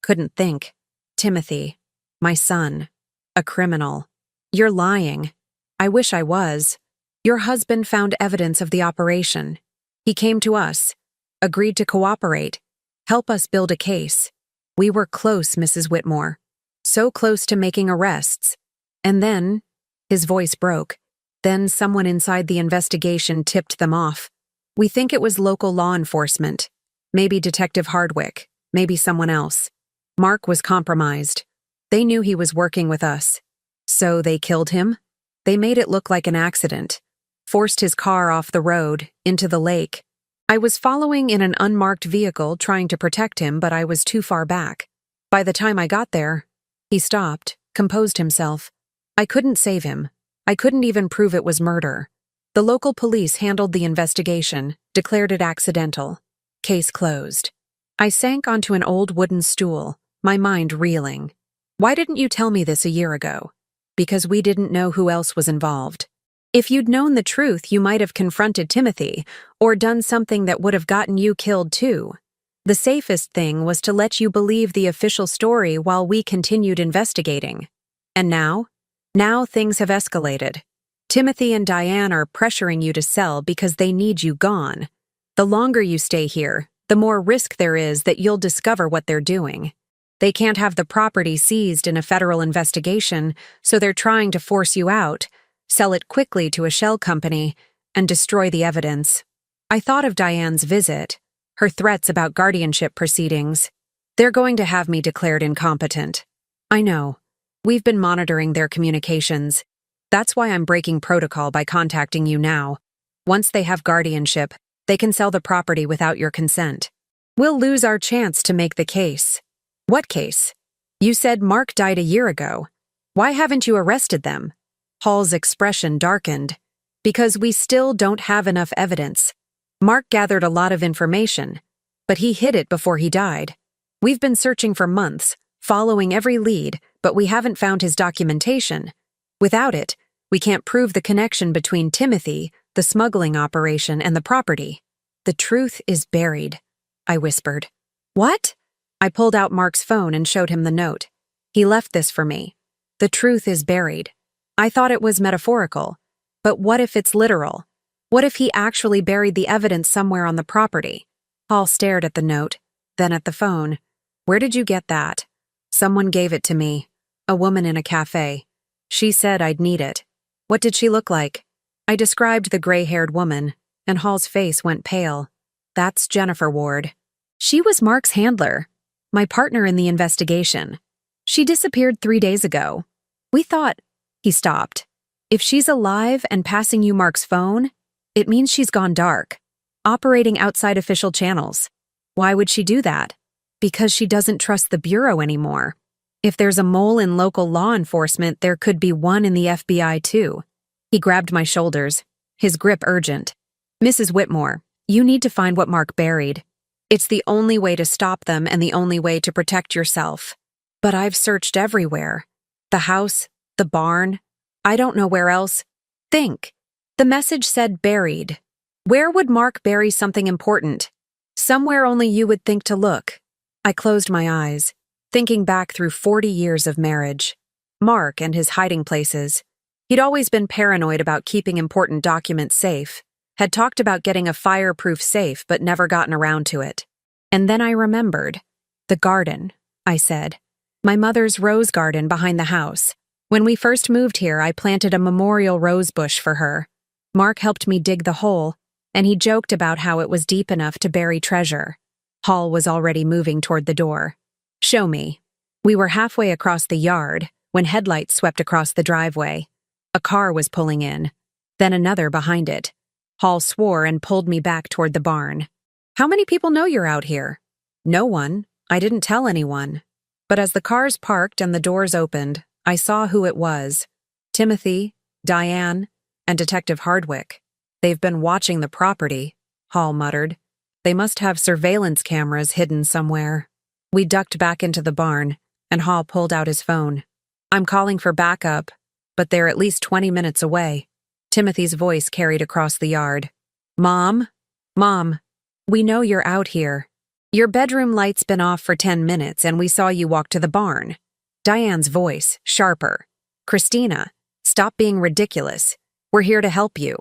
couldn't think. "Timothy, my son, a criminal. You're lying." "I wish I was. Your husband found evidence of the operation. He came to us, agreed to cooperate, help us build a case. We were close, Mrs. Whitmore. So close to making arrests. And then," his voice broke, "then someone inside the investigation tipped them off. We think it was local law enforcement. Maybe Detective Hardwick, maybe someone else. Mark was compromised. They knew he was working with us. So they killed him? They made it look like an accident. Forced his car off the road, into the lake. I was following in an unmarked vehicle trying to protect him, but I was too far back. By the time I got there," he stopped, composed himself. "I couldn't save him. I couldn't even prove it was murder. The local police handled the investigation, declared it accidental. Case closed." I sank onto an old wooden stool, my mind reeling. "Why didn't you tell me this a year ago?" "Because we didn't know who else was involved. If you'd known the truth, you might have confronted Timothy, or done something that would have gotten you killed too. The safest thing was to let you believe the official story while we continued investigating. And now? Now things have escalated. Timothy and Diane are pressuring you to sell because they need you gone. The longer you stay here, the more risk there is that you'll discover what they're doing. They can't have the property seized in a federal investigation, so they're trying to force you out, sell it quickly to a shell company, and destroy the evidence. I thought of Diane's visit, her threats about guardianship proceedings. They're going to have me declared incompetent. I know. We've been monitoring their communications. That's why I'm breaking protocol by contacting you now. Once they have guardianship, they can sell the property without your consent. We'll lose our chance to make the case. What case? You said Mark died a year ago. Why haven't you arrested them? Hall's expression darkened. Because we still don't have enough evidence. Mark gathered a lot of information, but he hid it before he died. We've been searching for months, following every lead, but we haven't found his documentation. Without it, we can't prove the connection between Timothy, the smuggling operation, and the property. The truth is buried, I whispered. What? I pulled out Mark's phone and showed him the note. He left this for me. The truth is buried. I thought it was metaphorical. But what if it's literal? What if he actually buried the evidence somewhere on the property? Hall stared at the note, then at the phone. Where did you get that? Someone gave it to me. A woman in a cafe. She said I'd need it. What did she look like? I described the gray-haired woman, and Hall's face went pale. That's Jennifer Ward. She was Mark's handler, my partner in the investigation. She disappeared 3 days ago. We thought... He stopped. If she's alive and passing you Mark's phone, it means she's gone dark, operating outside official channels. Why would she do that? Because she doesn't trust the Bureau anymore. If there's a mole in local law enforcement, there could be one in the FBI too. He grabbed my shoulders, his grip urgent. Mrs. Whitmore, you need to find what Mark buried. It's the only way to stop them and the only way to protect yourself. But I've searched everywhere. The house, the barn. I don't know where else. Think. The message said buried. Where would Mark bury something important? Somewhere only you would think to look. I closed my eyes, thinking back through 40 years of marriage. Mark and his hiding places. He'd always been paranoid about keeping important documents safe, had talked about getting a fireproof safe but never gotten around to it. And then I remembered. The garden, I said. My mother's rose garden behind the house. When we first moved here, I planted a memorial rose bush for her. Mark helped me dig the hole, and he joked about how it was deep enough to bury treasure. Hall was already moving toward the door. Show me. We were halfway across the yard when headlights swept across the driveway. A car was pulling in, then another behind it. Hall swore and pulled me back toward the barn. How many people know you're out here? No one. I didn't tell anyone. But as the cars parked and the doors opened, I saw who it was. Timothy, Diane, and Detective Hardwick. They've been watching the property, Hall muttered. They must have surveillance cameras hidden somewhere. We ducked back into the barn, and Hall pulled out his phone. I'm calling for backup, but they're at least 20 minutes away. Timothy's voice carried across the yard. Mom? Mom, we know you're out here. Your bedroom light's been off for 10 minutes, and we saw you walk to the barn. Diane's voice, sharper. Christina, stop being ridiculous. We're here to help you.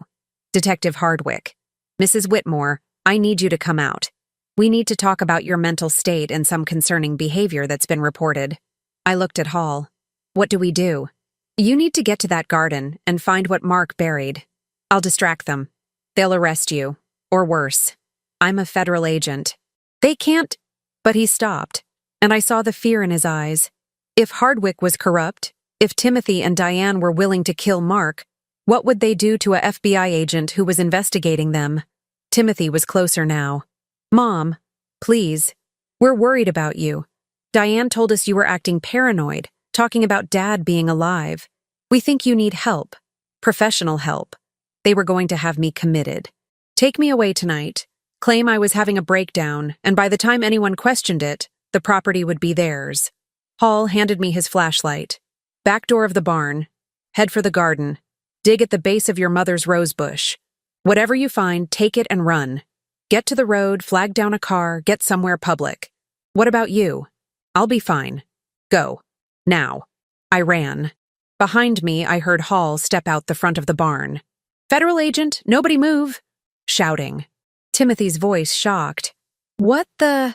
Detective Hardwick. Mrs. Whitmore, I need you to come out. We need to talk about your mental state and some concerning behavior that's been reported. I looked at Hall. What do we do? You need to get to that garden and find what Mark buried. I'll distract them. They'll arrest you. Or worse. I'm a federal agent. They can't... But he stopped, and I saw the fear in his eyes. If Hardwick was corrupt, if Timothy and Diane were willing to kill Mark, what would they do to a FBI agent who was investigating them? Timothy was closer now. Mom, please. We're worried about you. Diane told us you were acting paranoid, talking about Dad being alive. We think you need help. Professional help. They were going to have me committed. Take me away tonight. Claim I was having a breakdown, and by the time anyone questioned it, the property would be theirs. Hall handed me his flashlight. Back door of the barn. Head for the garden. Dig at the base of your mother's rose bush. Whatever you find, take it and run. Get to the road, flag down a car, get somewhere public. What about you? I'll be fine. Go. Now. I ran. Behind me, I heard Hall step out the front of the barn. Federal agent, nobody move! Shouting. Timothy's voice shocked. What the?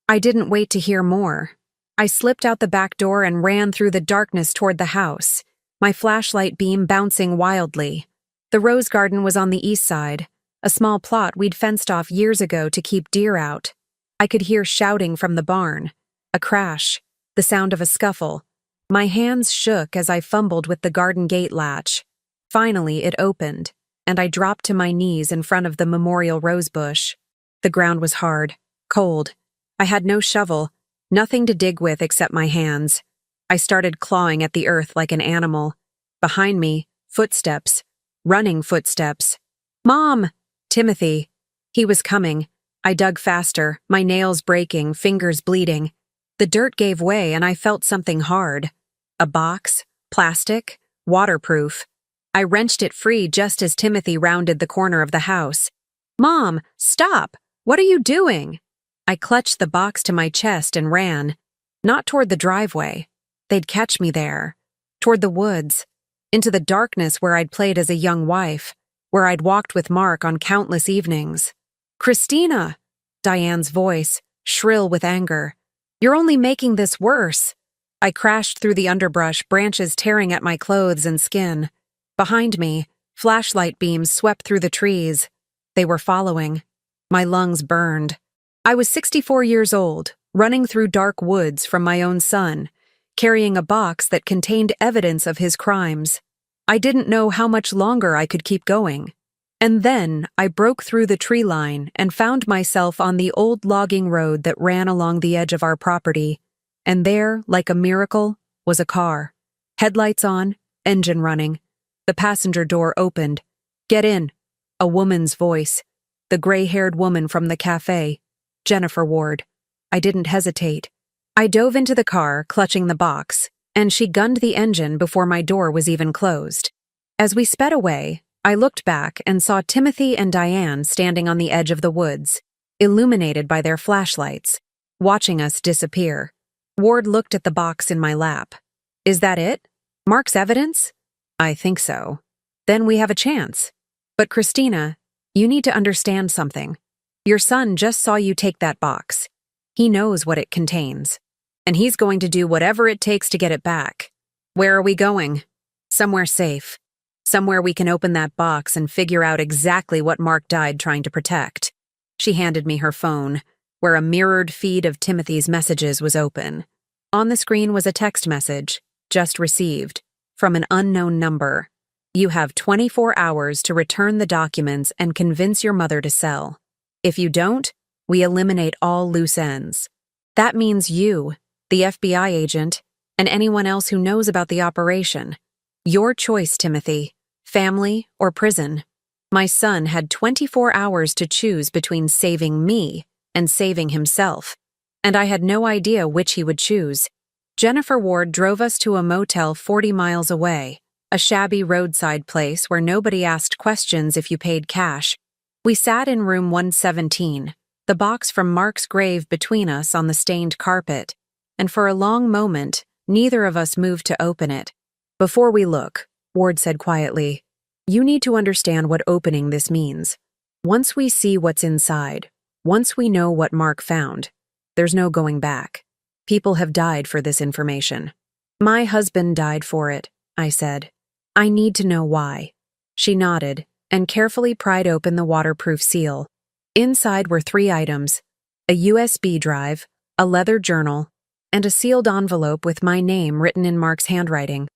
I didn't wait to hear more. I slipped out the back door and ran through the darkness toward the house, my flashlight beam bouncing wildly. The rose garden was on the east side, a small plot we'd fenced off years ago to keep deer out. I could hear shouting from the barn, a crash, the sound of a scuffle. My hands shook as I fumbled with the garden gate latch. Finally, it opened, and I dropped to my knees in front of the memorial rose bush. The ground was hard, cold. I had no shovel, nothing to dig with except my hands. I started clawing at the earth like an animal. Behind me, footsteps, running footsteps. "Mom!" Timothy. He was coming. I dug faster, my nails breaking, fingers bleeding. The dirt gave way and I felt something hard. A box, plastic, waterproof. I wrenched it free just as Timothy rounded the corner of the house. "Mom, stop! What are you doing?" I clutched the box to my chest and ran. Not toward the driveway. They'd catch me there. Toward the woods. Into the darkness where I'd played as a young wife. Where I'd walked with Mark on countless evenings. "Christina!" Diane's voice, shrill with anger. "You're only making this worse." I crashed through the underbrush, branches tearing at my clothes and skin. Behind me, flashlight beams swept through the trees. They were following. My lungs burned. I was 64 years old, running through dark woods from my own son, carrying a box that contained evidence of his crimes. I didn't know how much longer I could keep going. And then I broke through the tree line and found myself on the old logging road that ran along the edge of our property. And there, like a miracle, was a car. Headlights on, engine running. The passenger door opened. "Get in." A woman's voice. The gray-haired woman from the cafe. Jennifer Ward. I didn't hesitate. I dove into the car, clutching the box, and she gunned the engine before my door was even closed. As we sped away, I looked back and saw Timothy and Diane standing on the edge of the woods, illuminated by their flashlights, watching us disappear. Ward looked at the box in my lap. "Is that it? Mark's evidence?" "I think so." "Then we have a chance." "But Christina, you need to understand something. Your son just saw you take that box. He knows what it contains. And he's going to do whatever it takes to get it back. Where are we going?" "Somewhere safe. Somewhere we can open that box and figure out exactly what Mark died trying to protect." She handed me her phone, where a mirrored feed of Timothy's messages was open. On the screen was a text message, just received, from an unknown number. "You have 24 hours to return the documents and convince your mother to sell. If you don't, we eliminate all loose ends." That means you, the FBI agent, and anyone else who knows about the operation. Your choice, Timothy. Family or prison. My son had 24 hours to choose between saving me and saving himself, and I had no idea which he would choose. Jennifer Ward drove us to a motel 40 miles away, a shabby roadside place where nobody asked questions if you paid cash. We sat in room 117, the box from Mark's grave between us on the stained carpet, and for a long moment, neither of us moved to open it. "Before we look," Ward said quietly, "you need to understand what opening this means. Once we see what's inside, once we know what Mark found, there's no going back. People have died for this information." "My husband died for it," I said. "I need to know why." She nodded and carefully pried open the waterproof seal. Inside were 3 items: a USB drive, a leather journal, and a sealed envelope with my name written in Mark's handwriting.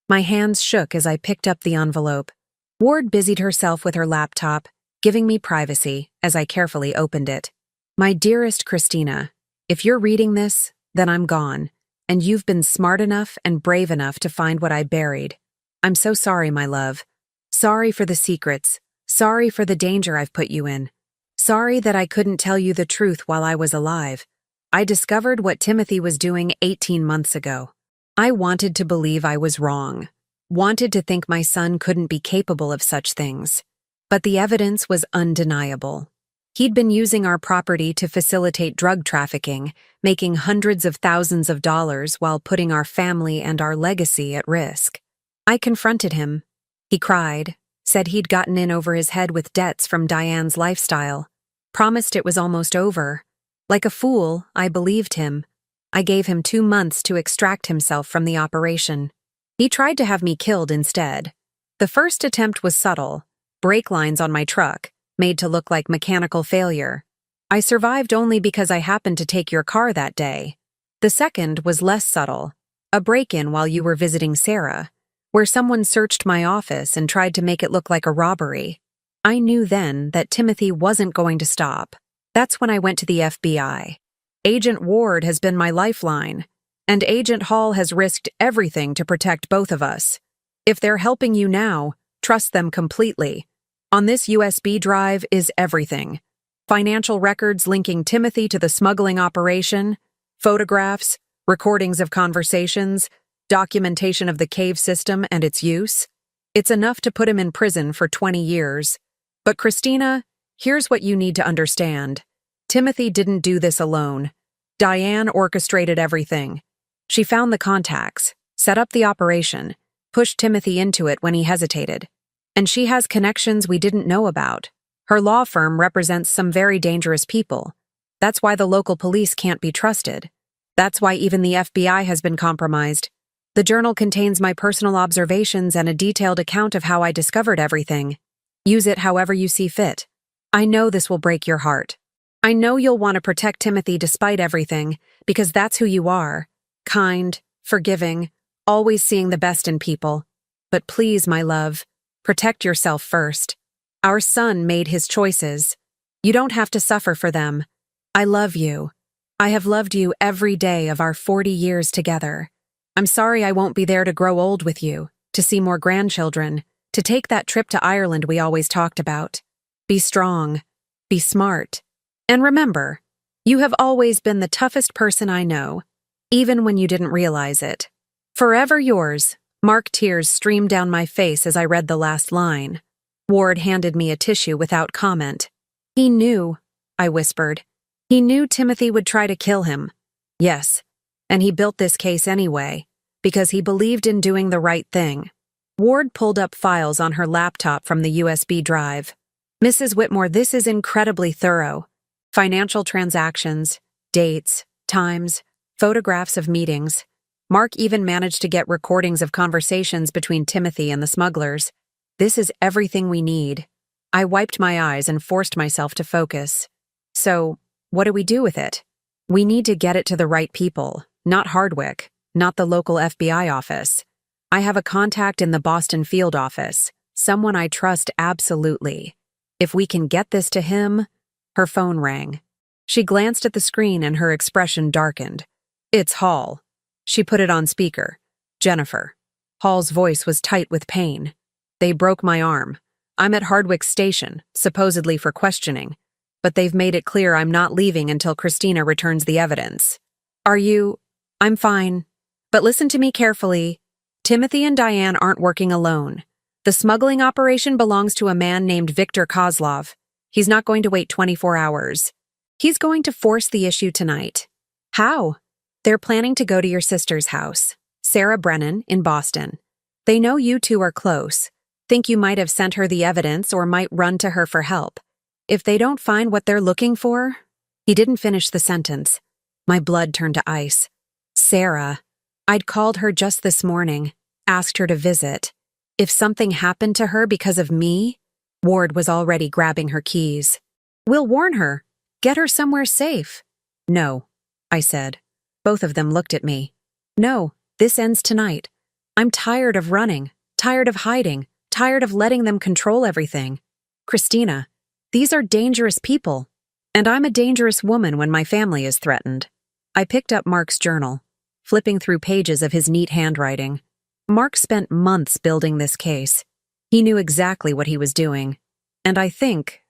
My hands shook as I picked up the envelope. Ward busied herself with her laptop, giving me privacy as I carefully opened it. "My dearest Christina, if you're reading this, then I'm gone, and you've been smart enough and brave enough to find what I buried. I'm so sorry, my love. Sorry for the secrets. Sorry for the danger I've put you in. Sorry that I couldn't tell you the truth while I was alive. I discovered what Timothy was doing 18 months ago. I wanted to believe I was wrong, wanted to think my son couldn't be capable of such things. But the evidence was undeniable. He'd been using our property to facilitate drug trafficking, making hundreds of thousands of dollars while putting our family and our legacy at risk. I confronted him. He cried, said he'd gotten in over his head with debts from Diane's lifestyle, promised it was almost over. Like a fool, I believed him. I gave him 2 months to extract himself from the operation. He tried to have me killed instead. The first attempt was subtle, brake lines on my truck, made to look like mechanical failure. I survived only because I happened to take your car that day. The second was less subtle, a break-in while you were visiting Sarah, where someone searched my office and tried to make it look like a robbery. I knew then that Timothy wasn't going to stop. That's when I went to the FBI. Agent Ward has been my lifeline, and Agent Hall has risked everything to protect both of us. If they're helping you now, trust them completely. On this USB drive is everything. Financial records linking Timothy to the smuggling operation, photographs, recordings of conversations, documentation of the cave system and its use. It's enough to put him in prison for 20 years. But Christina, here's what you need to understand. Timothy didn't do this alone. Diane orchestrated everything. She found the contacts, set up the operation, pushed Timothy into it when he hesitated. And she has connections we didn't know about. Her law firm represents some very dangerous people. That's why the local police can't be trusted. That's why even the FBI has been compromised. The journal contains my personal observations and a detailed account of how I discovered everything. Use it however you see fit. I know this will break your heart. I know you'll want to protect Timothy despite everything, because that's who you are. Kind, forgiving, always seeing the best in people. But please, my love, protect yourself first. Our son made his choices. You don't have to suffer for them. I love you. I have loved you every day of our 40 years together. I'm sorry I won't be there to grow old with you, to see more grandchildren, to take that trip to Ireland we always talked about. Be strong. Be smart. And remember, you have always been the toughest person I know, even when you didn't realize it. Forever yours. Mark. Tears streamed down my face as I read the last line. Ward handed me a tissue without comment. He knew, I whispered. He knew Timothy would try to kill him. Yes, and he built this case anyway, because he believed in doing the right thing. Ward pulled up files on her laptop from the USB drive. Mrs. Whitmore, this is incredibly thorough. Financial transactions, dates, times, photographs of meetings. Mark even managed to get recordings of conversations between Timothy and the smugglers. This is everything we need. I wiped my eyes and forced myself to focus. So, what do we do with it? We need to get it to the right people, not Hardwick, not the local FBI office. I have a contact in the Boston field office, someone I trust absolutely. If we can get this to him... Her phone rang. She glanced at the screen and her expression darkened. It's Hall. She put it on speaker. Jennifer. Hall's voice was tight with pain. They broke my arm. I'm at Hardwick Station, supposedly for questioning. But they've made it clear I'm not leaving until Christina returns the evidence. Are you... I'm fine. But listen to me carefully. Timothy and Diane aren't working alone. The smuggling operation belongs to a man named Victor Kozlov. He's not going to wait 24 hours. He's going to force the issue tonight. How? They're planning to go to your sister's house, Sarah Brennan, in Boston. They know you two are close, think you might have sent her the evidence or might run to her for help. If they don't find what they're looking for... He didn't finish the sentence. My blood turned to ice. Sarah. I'd called her just this morning, asked her to visit. If something happened to her because of me... Ward was already grabbing her keys. We'll warn her. Get her somewhere safe. No, I said. Both of them looked at me. No, this ends tonight. I'm tired of running, tired of hiding, tired of letting them control everything. Christina, these are dangerous people. And I'm a dangerous woman when my family is threatened. I picked up Mark's journal, flipping through pages of his neat handwriting. Mark spent months building this case. He knew exactly what he was doing. And I think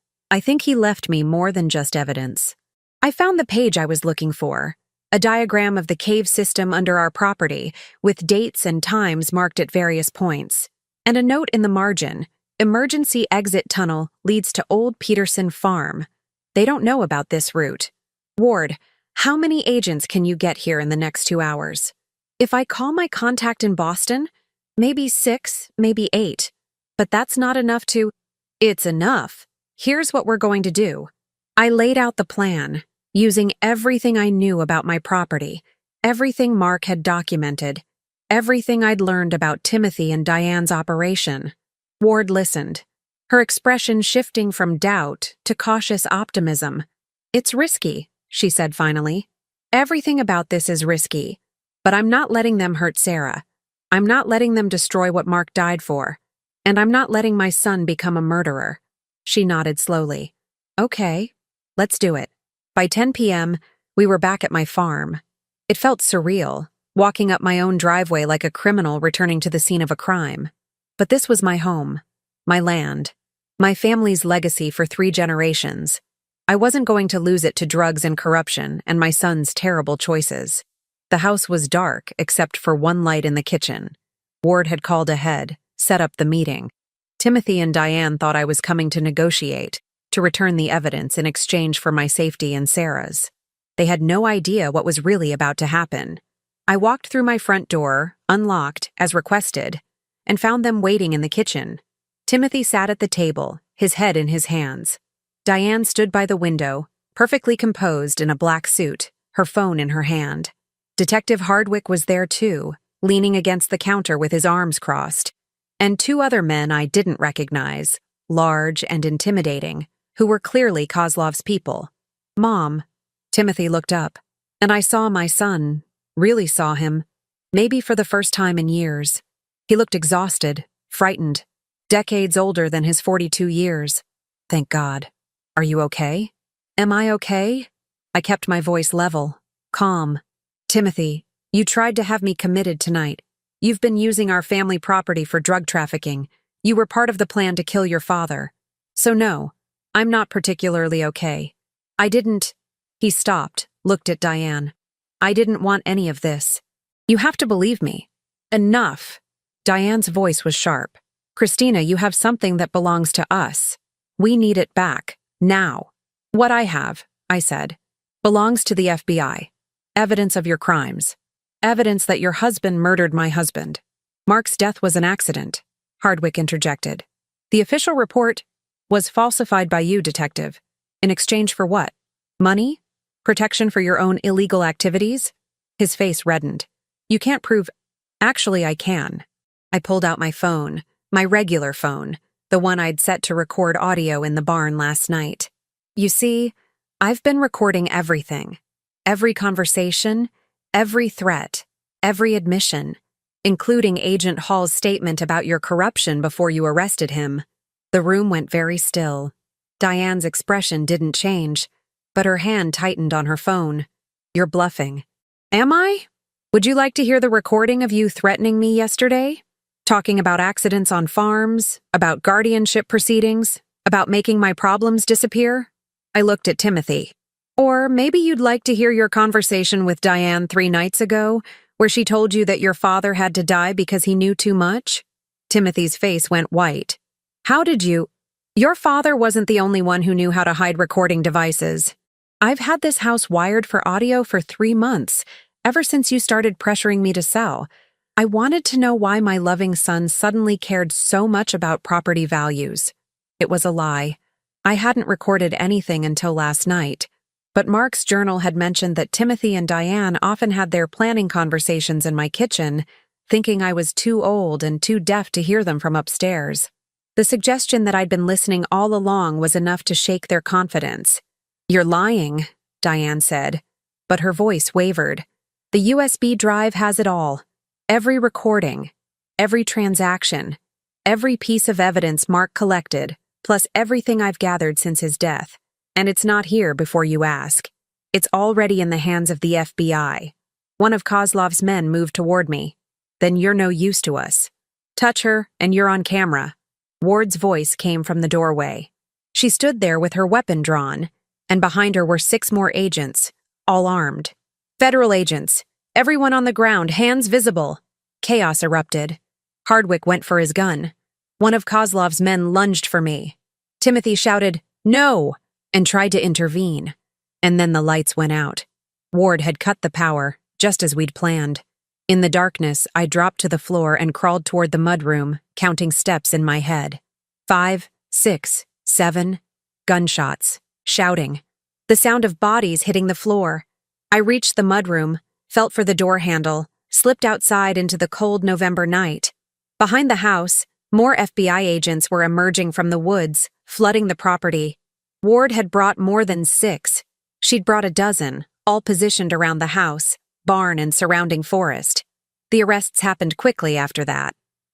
he left me more than just evidence. I found the page I was looking for, a diagram of the cave system under our property, with dates and times marked at various points, and a note in the margin, emergency exit tunnel leads to Old Peterson Farm. They don't know about this route. Ward, how many agents can you get here in the next 2 hours? If I call my contact in Boston, maybe 6, maybe 8. But that's not enough to... It's enough. Here's what we're going to do. I laid out the plan. using everything I knew about my property, everything Mark had documented, everything I'd learned about Timothy and Diane's operation. Ward listened, her expression shifting from doubt to cautious optimism. "It's risky," she said finally. "Everything about this is risky, but I'm not letting them hurt Sarah. I'm not letting them destroy what Mark died for, and I'm not letting my son become a murderer." She nodded slowly. "Okay, let's do it." By 10 p.m., we were back at my farm. It felt surreal, walking up my own driveway like a criminal returning to the scene of a crime. But this was my home, my land, my family's legacy for 3 generations. I wasn't going to lose it to drugs and corruption and my son's terrible choices. The house was dark except for one light in the kitchen. Ward had called ahead, set up the meeting. Timothy and Diane thought I was coming to negotiate, to return the evidence in exchange for my safety and Sarah's. They had no idea what was really about to happen. I walked through my front door, unlocked, as requested, and found them waiting in the kitchen. Timothy sat at the table, his head in his hands. Diane stood by the window, perfectly composed in a black suit, her phone in her hand. Detective Hardwick was there too, leaning against the counter with his arms crossed. And 2 other men I didn't recognize, large and intimidating, who were clearly Kozlov's people. "Mom," Timothy looked up, and I saw my son, really saw him, maybe for the first time in years. He looked exhausted, frightened, decades older than his 42 years. "Thank God. Are you okay?" "Am I okay?" I kept my voice level, calm. "Timothy, you tried to have me committed tonight. You've been using our family property for drug trafficking. You were part of the plan to kill your father. So no, I'm not particularly okay. I didn't—" He stopped, looked at Diane. "I didn't want any of this. You have to believe me." "Enough." Diane's voice was sharp. "Christina, you have something that belongs to us. We need it back, now." "What I have," I said, "belongs to the FBI. Evidence of your crimes. Evidence that your husband murdered my husband." "Mark's death was an accident," Hardwick interjected. "The official report was falsified by you, Detective. In exchange for what? Money? Protection for your own illegal activities?" His face reddened. "You can't prove—" "Actually, I can." I pulled out my phone, my regular phone, the one I'd set to record audio in the barn last night. "You see, I've been recording everything. Every conversation, every threat, every admission, including Agent Hall's statement about your corruption before you arrested him." The room went very still. Diane's expression didn't change, but her hand tightened on her phone. "You're bluffing." "Am I? Would you like to hear the recording of you threatening me yesterday? Talking about accidents on farms, about guardianship proceedings, about making my problems disappear?" I looked at Timothy. "Or maybe you'd like to hear your conversation with Diane 3 nights ago, where she told you that your father had to die because he knew too much?" Timothy's face went white. "How did you—" "Your father wasn't the only one who knew how to hide recording devices. I've had this house wired for audio for 3 months, ever since you started pressuring me to sell. I wanted to know why my loving son suddenly cared so much about property values." It was a lie. I hadn't recorded anything until last night, but Mark's journal had mentioned that Timothy and Diane often had their planning conversations in my kitchen, thinking I was too old and too deaf to hear them from upstairs. The suggestion that I'd been listening all along was enough to shake their confidence. "You're lying," Diane said, but her voice wavered. "The USB drive has it all. Every recording, every transaction, every piece of evidence Mark collected, plus everything I've gathered since his death. And it's not here before you ask. It's already in the hands of the FBI. One of Kozlov's men moved toward me. Then you're no use to us. Touch her, and you're on camera." Ward's voice came from the doorway. She stood there with her weapon drawn, and behind her were 6 more agents, all armed. "Federal agents. Everyone on the ground, hands visible." Chaos erupted. Hardwick went for his gun. One of Kozlov's men lunged for me. Timothy shouted, "No!" and tried to intervene. And then the lights went out. Ward had cut the power, just as we'd planned. In the darkness, I dropped to the floor and crawled toward the mudroom, counting steps in my head. 5, 6, 7, gunshots, shouting. The sound of bodies hitting the floor. I reached the mudroom, felt for the door handle, slipped outside into the cold November night. Behind the house, more FBI agents were emerging from the woods, flooding the property. Ward had brought more than 6. She'd brought a dozen, all positioned around the house, barn, and surrounding forest. The arrests happened quickly after that.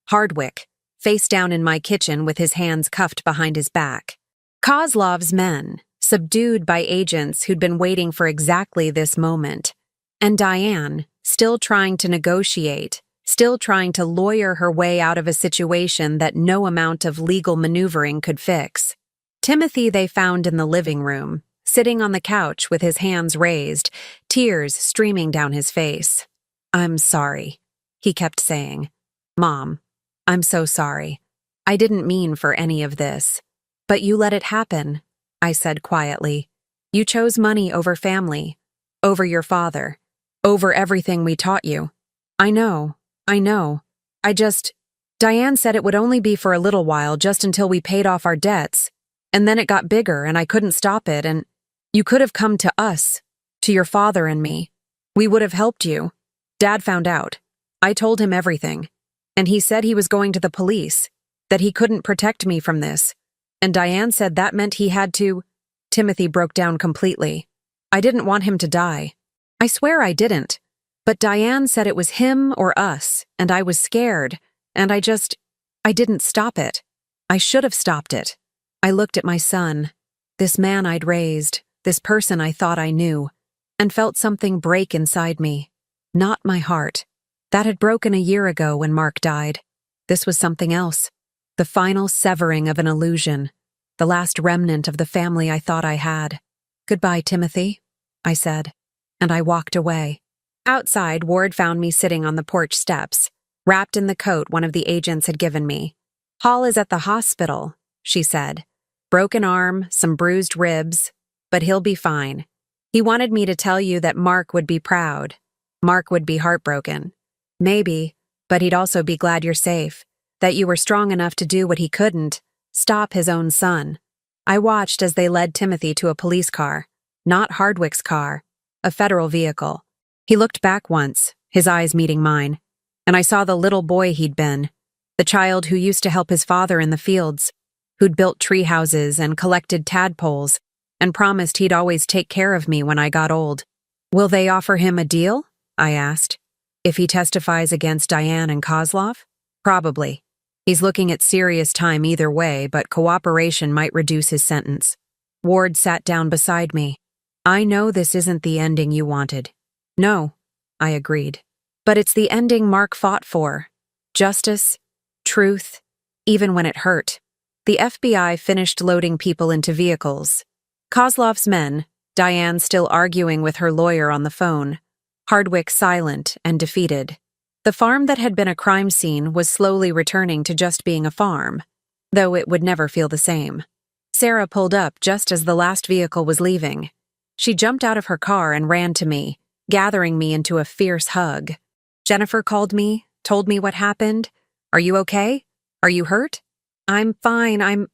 Hardwick, face down in my kitchen with his hands cuffed behind his back. Kozlov's men, subdued by agents who'd been waiting for exactly this moment. And Diane, still trying to negotiate, still trying to lawyer her way out of a situation that no amount of legal maneuvering could fix. Timothy they found in the living room, sitting on the couch with his hands raised, tears streaming down his face. "I'm sorry," he kept saying. "Mom, I'm so sorry. I didn't mean for any of this. But you let it happen," I said quietly. "You chose money over family, over your father, over everything we taught you. I know. Diane said it would only be for a little while, just until we paid off our debts. And then it got bigger and I couldn't stop it, and you could have come to us, to your father and me. We would have helped you. Dad found out. I told him everything. And he said he was going to the police, that he couldn't protect me from this. And Diane said that meant he had to." Timothy broke down completely. "I didn't want him to die. I swear I didn't. But Diane said it was him or us, and I was scared, and I didn't stop it. I should have stopped it." I looked at my son, this man I'd raised, this person I thought I knew, and felt something break inside me. Not my heart. That had broken a year ago when Mark died. This was something else. The final severing of an illusion. The last remnant of the family I thought I had. "Goodbye, Timothy," I said, and I walked away. Outside, Ward found me sitting on the porch steps, wrapped in the coat one of the agents had given me. "Hall is at the hospital," she said. "Broken arm, some bruised ribs, but he'll be fine. He wanted me to tell you that Mark would be proud. Mark would be heartbroken. Maybe, but he'd also be glad you're safe, that you were strong enough to do what he couldn't, stop his own son." I watched as they led Timothy to a police car, not Hardwick's car, a federal vehicle. He looked back once, his eyes meeting mine, and I saw the little boy he'd been, the child who used to help his father in the fields, who'd built tree houses and collected tadpoles, and promised he'd always take care of me when I got old. "Will they offer him a deal?" I asked. "If he testifies against Diane and Kozlov?" "Probably. He's looking at serious time either way, but cooperation might reduce his sentence." Ward sat down beside me. "I know this isn't the ending you wanted." "No," I agreed. "But it's the ending Mark fought for. Justice, truth, even when it hurt." The FBI finished loading people into vehicles. Kozlov's men, Diane still arguing with her lawyer on the phone, Hardwick silent and defeated. The farm that had been a crime scene was slowly returning to just being a farm, though it would never feel the same. Sarah pulled up just as the last vehicle was leaving. She jumped out of her car and ran to me, gathering me into a fierce hug. "Jennifer called me, told me what happened. Are you okay? Are you hurt?" "I'm fine, I'm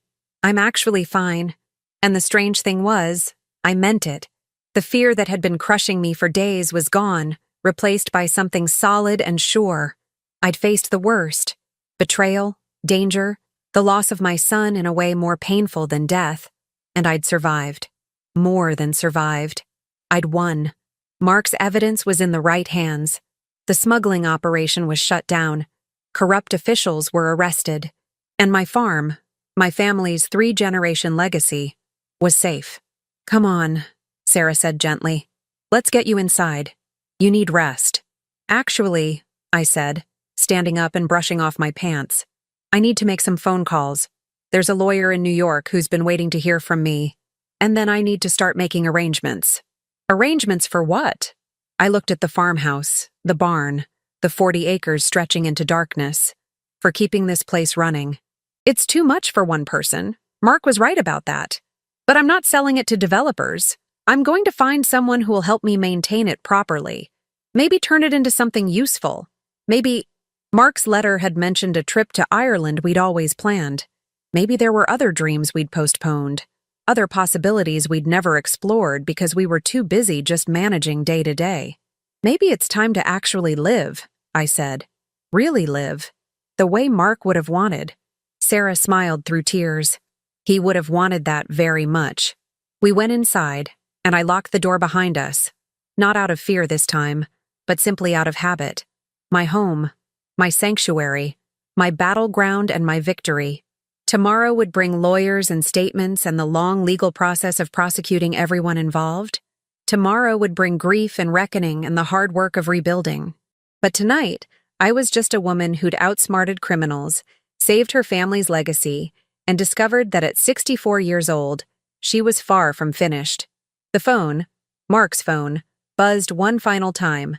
actually fine." And the strange thing was, I meant it. The fear that had been crushing me for days was gone, replaced by something solid and sure. I'd faced the worst: betrayal, danger, the loss of my son in a way more painful than death. And I'd survived. More than survived. I'd won. Mark's evidence was in the right hands. The smuggling operation was shut down. Corrupt officials were arrested. And my farm, my family's 3-generation legacy, was safe. "Come on," Sarah said gently. "Let's get you inside. You need rest." "Actually," I said, standing up and brushing off my pants, "I need to make some phone calls. There's a lawyer in New York who's been waiting to hear from me. And then I need to start making arrangements." "Arrangements for what?" I looked at the farmhouse, the barn, the 40 acres stretching into darkness. "For keeping this place running. It's too much for one person. Mark was right about that. But I'm not selling it to developers. I'm going to find someone who will help me maintain it properly. Maybe turn it into something useful. Maybe—" Mark's letter had mentioned a trip to Ireland we'd always planned. Maybe there were other dreams we'd postponed. other possibilities we'd never explored because we were too busy just managing day to day. Maybe it's time to actually live, I said. Really live. The way Mark would have wanted. Sarah smiled through tears. He would have wanted that very much. We went inside, and I locked the door behind us. Not out of fear this time, but simply out of habit. My home, my sanctuary, my battleground and my victory. Tomorrow would bring lawyers and statements and the long legal process of prosecuting everyone involved. Tomorrow would bring grief and reckoning and the hard work of rebuilding. But tonight, I was just a woman who'd outsmarted criminals, saved her family's legacy, and discovered that at 64 years old, she was far from finished. The phone, Mark's phone, buzzed one final time.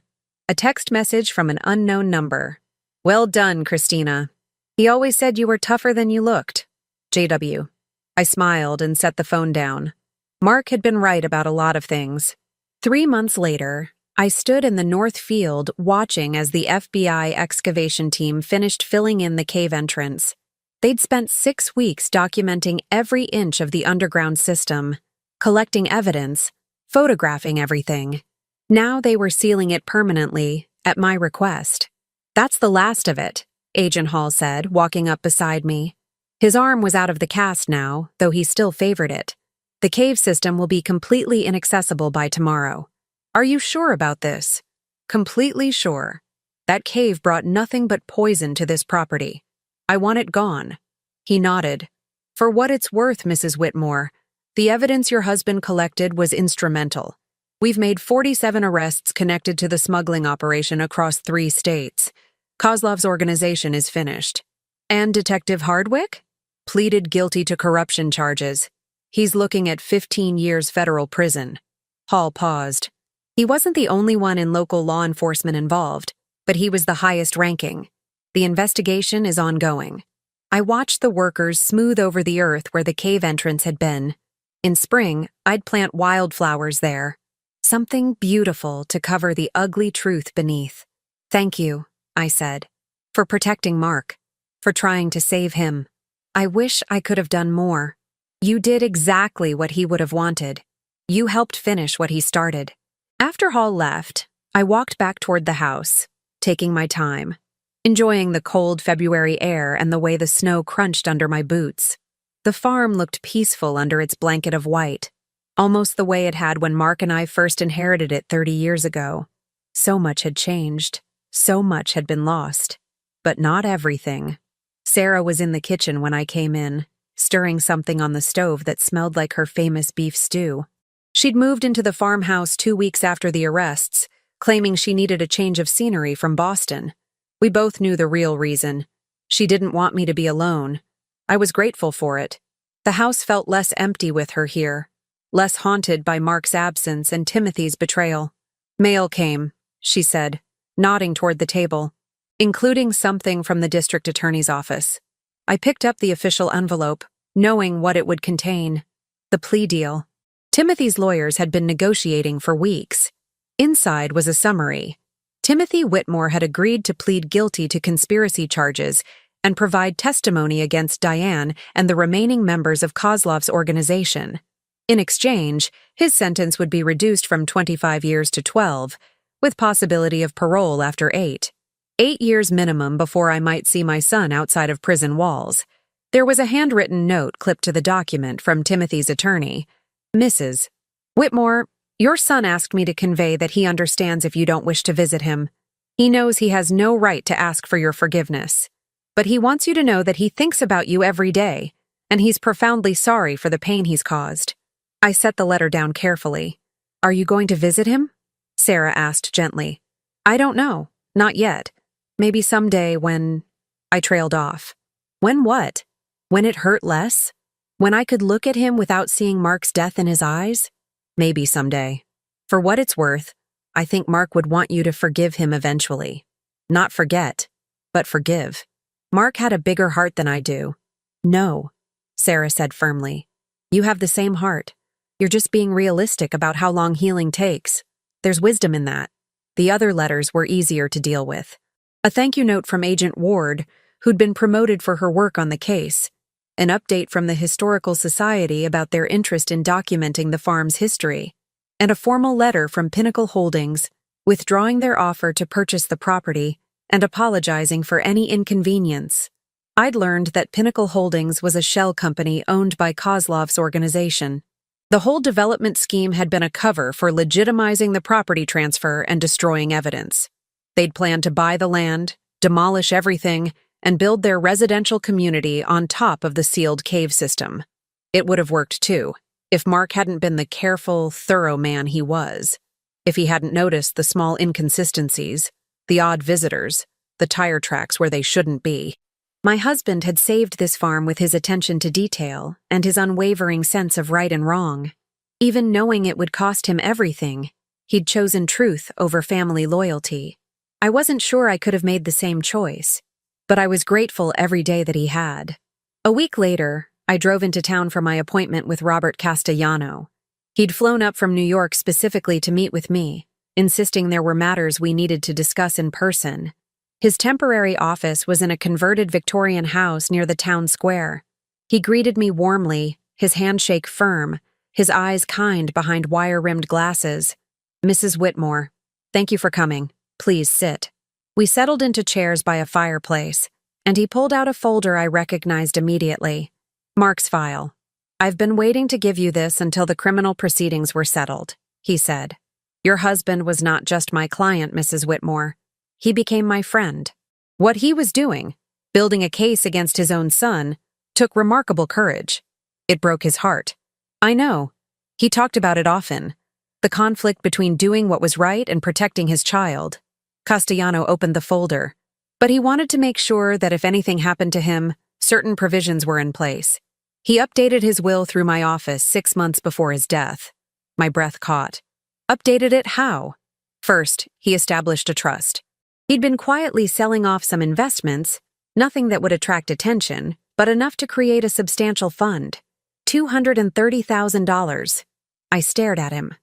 A text message from an unknown number. Well done, Christina. He always said you were tougher than you looked. JW. I smiled and set the phone down. Mark had been right about a lot of things. 3 months later, I stood in the north field watching as the FBI excavation team finished filling in the cave entrance. They'd spent 6 weeks documenting every inch of the underground system, collecting evidence, photographing everything. Now they were sealing it permanently, at my request. That's the last of it, Agent Hall said, walking up beside me. His arm was out of the cast now, though he still favored it. The cave system will be completely inaccessible by tomorrow. Are you sure about this? Completely sure. That cave brought nothing but poison to this property. I want it gone. He nodded. For what it's worth, Mrs. Whitmore, the evidence your husband collected was instrumental. We've made 47 arrests connected to the smuggling operation across 3 states. Kozlov's organization is finished. And Detective Hardwick? Pleaded guilty to corruption charges. He's looking at 15 years federal prison. Hall paused. He wasn't the only one in local law enforcement involved, but he was the highest ranking. The investigation is ongoing. I watched the workers smooth over the earth where the cave entrance had been. In spring, I'd plant wildflowers there. Something beautiful to cover the ugly truth beneath. Thank you, I said, for protecting Mark, for trying to save him. I wish I could have done more. You did exactly what he would have wanted. You helped finish what he started. After Hall left, I walked back toward the house, taking my time, enjoying the cold February air and the way the snow crunched under my boots. The farm looked peaceful under its blanket of white, almost the way it had when Mark and I first inherited it 30 years ago. So much had changed. So much had been lost. But not everything. Sarah was in the kitchen when I came in, stirring something on the stove that smelled like her famous beef stew. She'd moved into the farmhouse 2 weeks after the arrests, claiming she needed a change of scenery from Boston. We both knew the real reason. She didn't want me to be alone. I was grateful for it. The house felt less empty with her here, less haunted by Mark's absence and Timothy's betrayal. Mail came, she said, nodding toward the table, including something from the district attorney's office. I picked up the official envelope, knowing what it would contain. The plea deal. Timothy's lawyers had been negotiating for weeks. Inside was a summary. Timothy Whitmore had agreed to plead guilty to conspiracy charges and provide testimony against Diane and the remaining members of Kozlov's organization. In exchange, his sentence would be reduced from 25 years to 12, with possibility of parole after 8. 8 years minimum before I might see my son outside of prison walls. There was a handwritten note clipped to the document from Timothy's attorney. Mrs. Whitmore, your son asked me to convey that he understands if you don't wish to visit him. He knows he has no right to ask for your forgiveness. But he wants you to know that he thinks about you every day, and he's profoundly sorry for the pain he's caused. I set the letter down carefully. Are you going to visit him? Sarah asked gently. I don't know. Not yet. Maybe someday when... I trailed off. When what? When it hurt less? When I could look at him without seeing Mark's death in his eyes? Maybe someday. For what it's worth, I think Mark would want you to forgive him eventually. Not forget, but forgive. Mark had a bigger heart than I do. No, Sarah said firmly. You have the same heart. You're just being realistic about how long healing takes. There's wisdom in that. The other letters were easier to deal with. A thank you note from Agent Ward, who'd been promoted for her work on the case. an update from the Historical Society about their interest in documenting the farm's history, and a formal letter from Pinnacle Holdings withdrawing their offer to purchase the property and apologizing for any inconvenience. I'd learned that Pinnacle Holdings was a shell company owned by Kozlov's organization. The whole development scheme had been a cover for legitimizing the property transfer and destroying evidence. They'd planned to buy the land, demolish everything, and build their residential community on top of the sealed cave system. It would have worked too, if Mark hadn't been the careful, thorough man he was. If he hadn't noticed the small inconsistencies, the odd visitors, the tire tracks where they shouldn't be. My husband had saved this farm with his attention to detail and his unwavering sense of right and wrong. Even knowing it would cost him everything, he'd chosen truth over family loyalty. I wasn't sure I could have made the same choice, but I was grateful every day that he had. A week later, I drove into town for my appointment with Robert Castellano. He'd flown up from New York specifically to meet with me, insisting there were matters we needed to discuss in person. His temporary office was in a converted Victorian house near the town square. He greeted me warmly, his handshake firm, his eyes kind behind wire-rimmed glasses. "Mrs. Whitmore, thank you for coming. Please sit." We settled into chairs by a fireplace, and he pulled out a folder I recognized immediately. "Mark's file. I've been waiting to give you this until the criminal proceedings were settled," he said. "Your husband was not just my client, Mrs. Whitmore. He became my friend. What he was doing, building a case against his own son, took remarkable courage. It broke his heart. I know. He talked about it often. The conflict between doing what was right and protecting his child." Castellano opened the folder, but he wanted to make sure that if anything happened to him, certain provisions were in place. He updated his will through my office 6 months before his death. My breath caught. Updated it how? First, he established a trust. He'd been quietly selling off some investments, nothing that would attract attention, but enough to create a substantial fund. $230,000. I stared at him.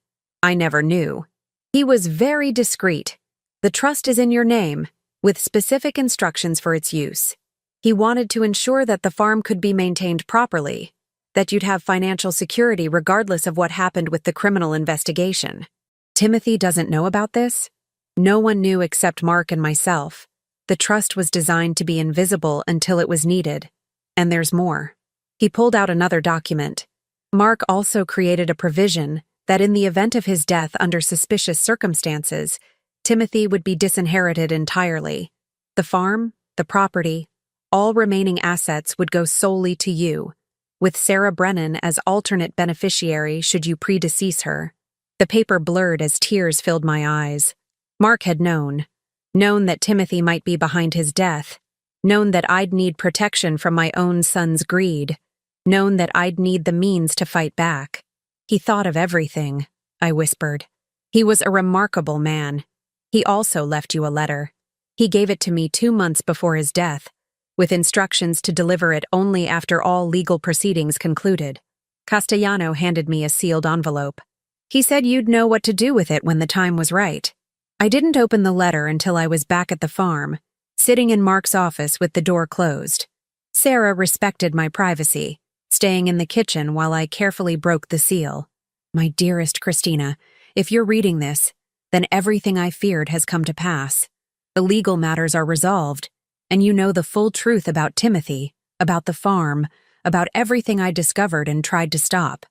I never knew. He was very discreet. The trust is in your name, with specific instructions for its use. He wanted to ensure that the farm could be maintained properly, that you'd have financial security regardless of what happened with the criminal investigation. Timothy doesn't know about this? No one knew except Mark and myself. The trust was designed to be invisible until it was needed. And there's more. He pulled out another document. Mark also created a provision that in the event of his death under suspicious circumstances, Timothy would be disinherited entirely. The farm, the property, all remaining assets would go solely to you, with Sarah Brennan as alternate beneficiary should you predecease her. The paper blurred as tears filled my eyes. Mark had known that Timothy might be behind his death, known that I'd need protection from my own son's greed, known that I'd need the means to fight back. He thought of everything, I whispered. He was a remarkable man. He also left you a letter. He gave it to me 2 months before his death, with instructions to deliver it only after all legal proceedings concluded. Castellano handed me a sealed envelope. He said you'd know what to do with it when the time was right. I didn't open the letter until I was back at the farm, sitting in Mark's office with the door closed. Sarah respected my privacy, staying in the kitchen while I carefully broke the seal. My dearest Christina, if you're reading this, then everything I feared has come to pass. The legal matters are resolved, and you know the full truth about Timothy, about the farm, about everything I discovered and tried to stop.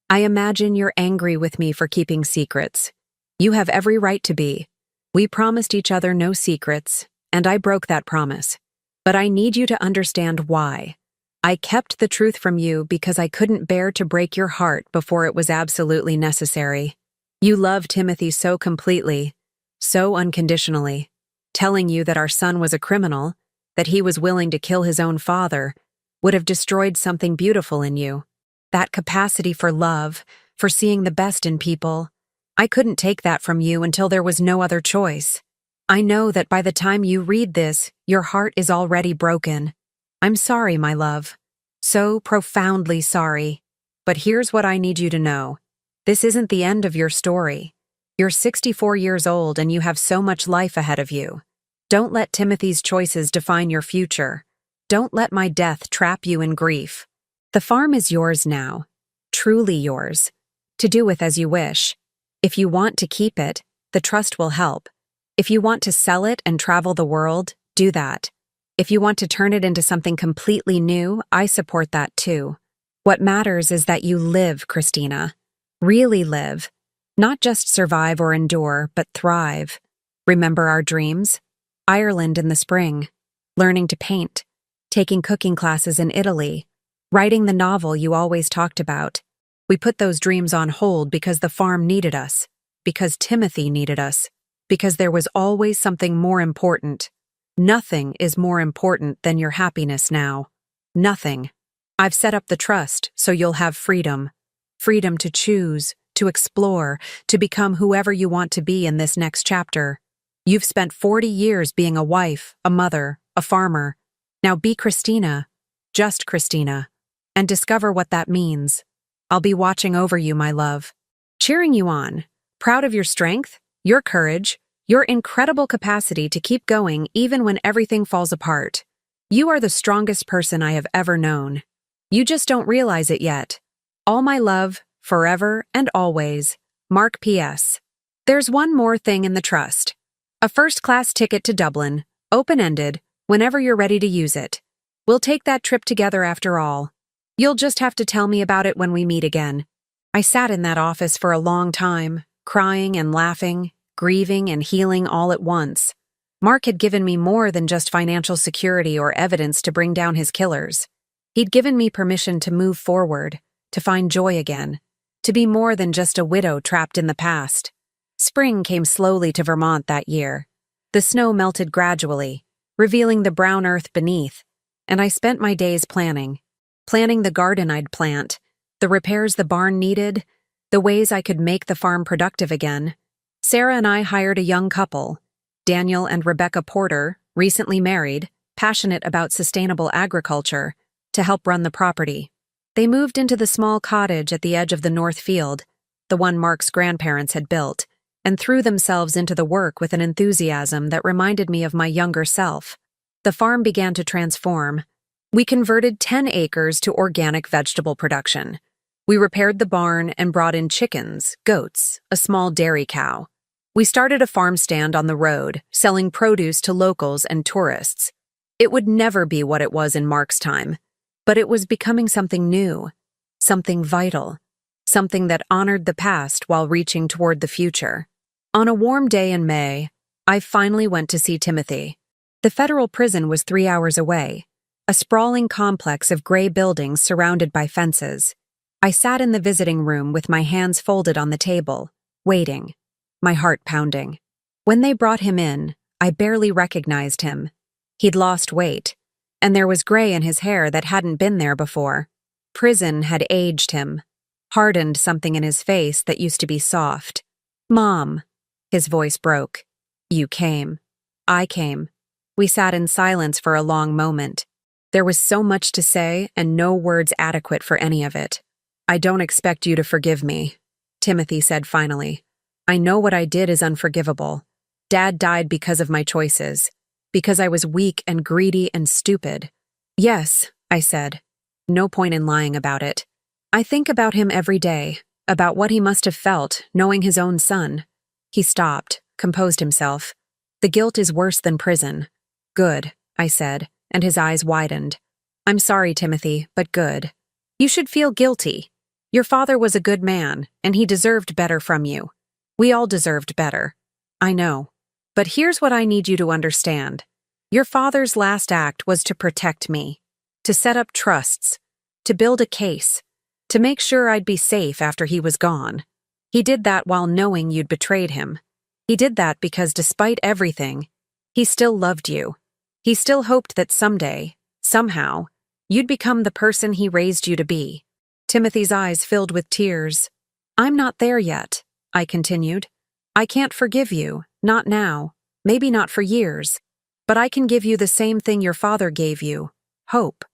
I imagine you're angry with me for keeping secrets. You have every right to be. We promised each other no secrets, and I broke that promise. But I need you to understand why. I kept the truth from you because I couldn't bear to break your heart before it was absolutely necessary. You loved Timothy so completely, so unconditionally. Telling you that our son was a criminal, that he was willing to kill his own father, would have destroyed something beautiful in you. That capacity for love, for seeing the best in people. I couldn't take that from you until there was no other choice. I know that by the time you read this, your heart is already broken. I'm sorry, my love. So profoundly sorry. But here's what I need you to know. This isn't the end of your story. You're 64 years old and you have so much life ahead of you. Don't let Timothy's choices define your future. Don't let my death trap you in grief. The farm is yours now, truly yours, to do with as you wish. If you want to keep it, the trust will help. If you want to sell it and travel the world, do that. If you want to turn it into something completely new, I support that too. What matters is that you live, Christina. Really live. Not just survive or endure, but thrive. Remember our dreams? Ireland in the spring. Learning to paint. Taking cooking classes in Italy. Writing the novel you always talked about. We put those dreams on hold because the farm needed us. Because Timothy needed us. Because there was always something more important. Nothing is more important than your happiness now. Nothing. I've set up the trust so you'll have freedom. Freedom to choose, to explore, to become whoever you want to be in this next chapter. You've spent 40 years being a wife, a mother, a farmer. Now be Christina, just Christina, and discover what that means. I'll be watching over you, my love. Cheering you on, proud of your strength, your courage, your incredible capacity to keep going even when everything falls apart. You are the strongest person I have ever known. You just don't realize it yet. All my love, forever and always. Mark P.S. There's one more thing in the trust. A first-class ticket to Dublin, open-ended, whenever you're ready to use it. We'll take that trip together after all. You'll just have to tell me about it when we meet again. I sat in that office for a long time, crying and laughing, grieving and healing all at once. Mark had given me more than just financial security or evidence to bring down his killers. He'd given me permission to move forward, to find joy again, to be more than just a widow trapped in the past. Spring came slowly to Vermont that year. The snow melted gradually, revealing the brown earth beneath, and I spent my days planning the garden I'd plant, the repairs the barn needed, the ways I could make the farm productive again. Sarah and I hired a young couple, Daniel and Rebecca Porter, recently married, passionate about sustainable agriculture, to help run the property. They moved into the small cottage at the edge of the north field, the one Mark's grandparents had built, and threw themselves into the work with an enthusiasm that reminded me of my younger self. The farm began to transform. We converted 10 acres to organic vegetable production. We repaired the barn and brought in chickens, goats, a small dairy cow. We started a farm stand on the road, selling produce to locals and tourists. It would never be what it was in Mark's time, but it was becoming something new, something vital, something that honored the past while reaching toward the future. On a warm day in May, I finally went to see Timothy. The federal prison was 3 hours away, a sprawling complex of gray buildings surrounded by fences. I sat in the visiting room with my hands folded on the table, waiting, my heart pounding. When they brought him in, I barely recognized him. He'd lost weight, and there was gray in his hair that hadn't been there before. Prison had aged him, hardened something in his face that used to be soft. "Mom," his voice broke. "You came. I came." We sat in silence for a long moment. There was so much to say and no words adequate for any of it. "I don't expect you to forgive me," Timothy said finally. "I know what I did is unforgivable. Dad died because of my choices, because I was weak and greedy and stupid." "Yes," I said. No point in lying about it. "I think about him every day, about what he must have felt, knowing his own son." He stopped, composed himself. "The guilt is worse than prison." "Good," I said, and his eyes widened. "I'm sorry, Timothy, but good. You should feel guilty. Your father was a good man, and he deserved better from you. We all deserved better. I know. But here's what I need you to understand. Your father's last act was to protect me, to set up trusts, to build a case, to make sure I'd be safe after he was gone. He did that while knowing you'd betrayed him. He did that because despite everything, he still loved you. He still hoped that someday, somehow, you'd become the person he raised you to be." Timothy's eyes filled with tears. "I'm not there yet," I continued. "I can't forgive you, not now, maybe not for years. But I can give you the same thing your father gave you, hope.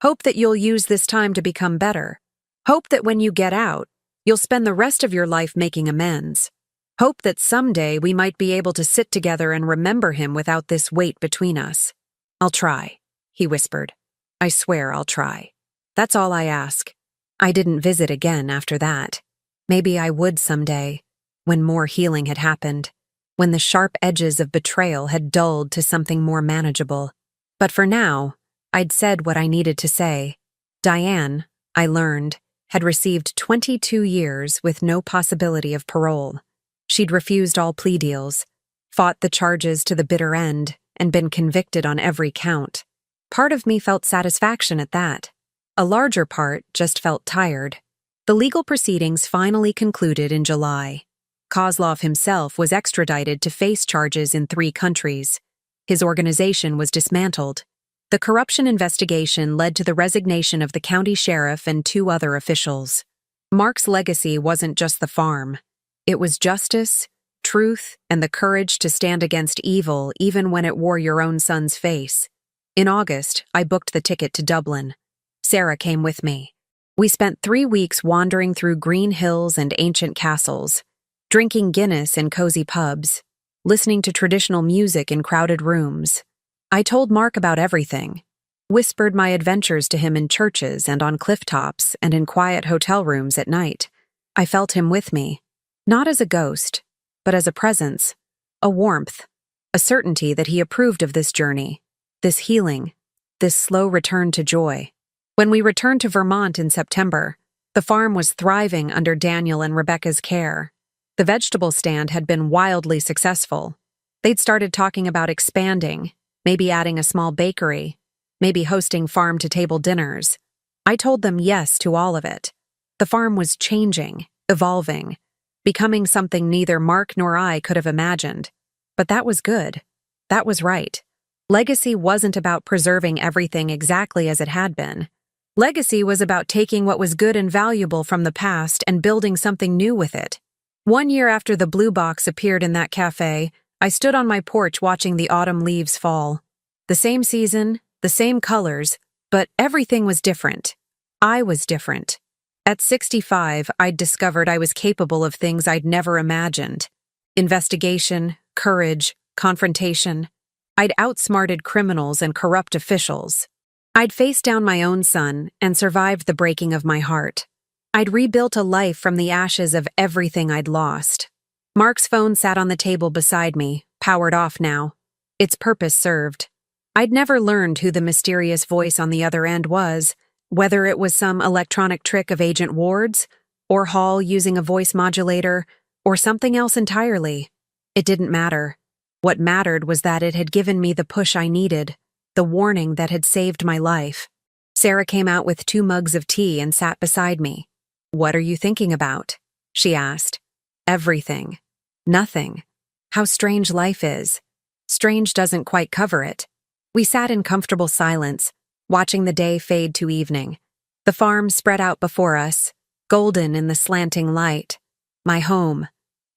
Hope that you'll use this time to become better. Hope that when you get out, you'll spend the rest of your life making amends. Hope that someday we might be able to sit together and remember him without this weight between us." "I'll try," he whispered. "I swear I'll try." That's all I ask. I didn't visit again after that. Maybe I would someday, when more healing had happened, when the sharp edges of betrayal had dulled to something more manageable. But for now, I'd said what I needed to say. Diane, I learned, had received 22 years with no possibility of parole. She'd refused all plea deals, fought the charges to the bitter end, and been convicted on every count. Part of me felt satisfaction at that. A larger part just felt tired. The legal proceedings finally concluded in July. Kozlov himself was extradited to face charges in 3 countries. His organization was dismantled. The corruption investigation led to the resignation of the county sheriff and 2 other officials. Mark's legacy wasn't just the farm. It was justice, truth, and the courage to stand against evil even when it wore your own son's face. In August, I booked the ticket to Dublin. Sarah came with me. We spent 3 weeks wandering through green hills and ancient castles, drinking Guinness in cozy pubs, listening to traditional music in crowded rooms. I told Mark about everything, whispered my adventures to him in churches and on cliff tops and in quiet hotel rooms at night. I felt him with me, not as a ghost, but as a presence, a warmth, a certainty that he approved of this journey, this healing, this slow return to joy. When we returned to Vermont in September, the farm was thriving under Daniel and Rebecca's care. The vegetable stand had been wildly successful. They'd started talking about expanding, maybe adding a small bakery, maybe hosting farm-to-table dinners. I told them yes to all of it. The farm was changing, evolving, becoming something neither Mark nor I could have imagined. But that was good. That was right. Legacy wasn't about preserving everything exactly as it had been. Legacy was about taking what was good and valuable from the past and building something new with it. 1 year after the blue box appeared in that cafe, I stood on my porch watching the autumn leaves fall. The same season, the same colors, but everything was different. I was different. At 65, I'd discovered I was capable of things I'd never imagined. Investigation, courage, confrontation. I'd outsmarted criminals and corrupt officials. I'd faced down my own son and survived the breaking of my heart. I'd rebuilt a life from the ashes of everything I'd lost. Mark's phone sat on the table beside me, powered off now. Its purpose served. I'd never learned who the mysterious voice on the other end was, whether it was some electronic trick of Agent Ward's, or Hall using a voice modulator, or something else entirely. It didn't matter. What mattered was that it had given me the push I needed, the warning that had saved my life. Sarah came out with 2 mugs of tea and sat beside me. "What are you thinking about?" she asked. "Everything. Nothing. How strange life is. Strange doesn't quite cover it." We sat in comfortable silence, watching the day fade to evening. The farm spread out before us, golden in the slanting light. My home,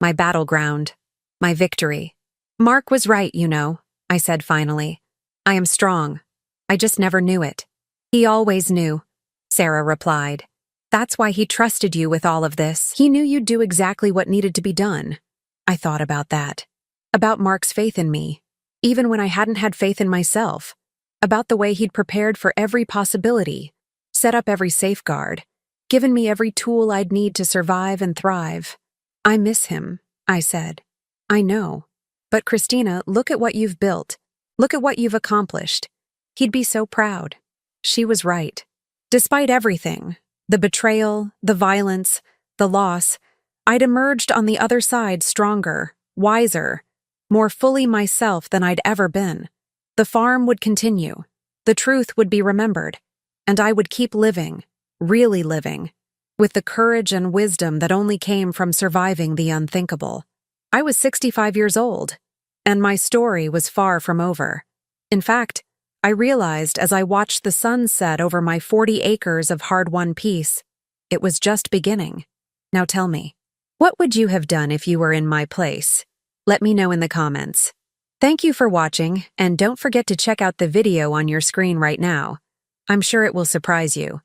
my battleground, my victory. "Mark was right, you know," I said finally. "I am strong. I just never knew it." "He always knew," Sarah replied. "That's why he trusted you with all of this. He knew you'd do exactly what needed to be done." I thought about that. About Mark's faith in me, even when I hadn't had faith in myself. About the way he'd prepared for every possibility, set up every safeguard, given me every tool I'd need to survive and thrive. "I miss him," I said. "I know. But Christina, look at what you've built. Look at what you've accomplished. He'd be so proud." She was right. Despite everything, the betrayal, the violence, the loss, I'd emerged on the other side stronger, wiser, more fully myself than I'd ever been. The farm would continue. The truth would be remembered. And I would keep living, really living, with the courage and wisdom that only came from surviving the unthinkable. I was 65 years old, and my story was far from over. In fact, I realized as I watched the sun set over my 40 acres of hard-won peace, it was just beginning. Now tell me, what would you have done if you were in my place? Let me know in the comments. Thank you for watching, and don't forget to check out the video on your screen right now. I'm sure it will surprise you.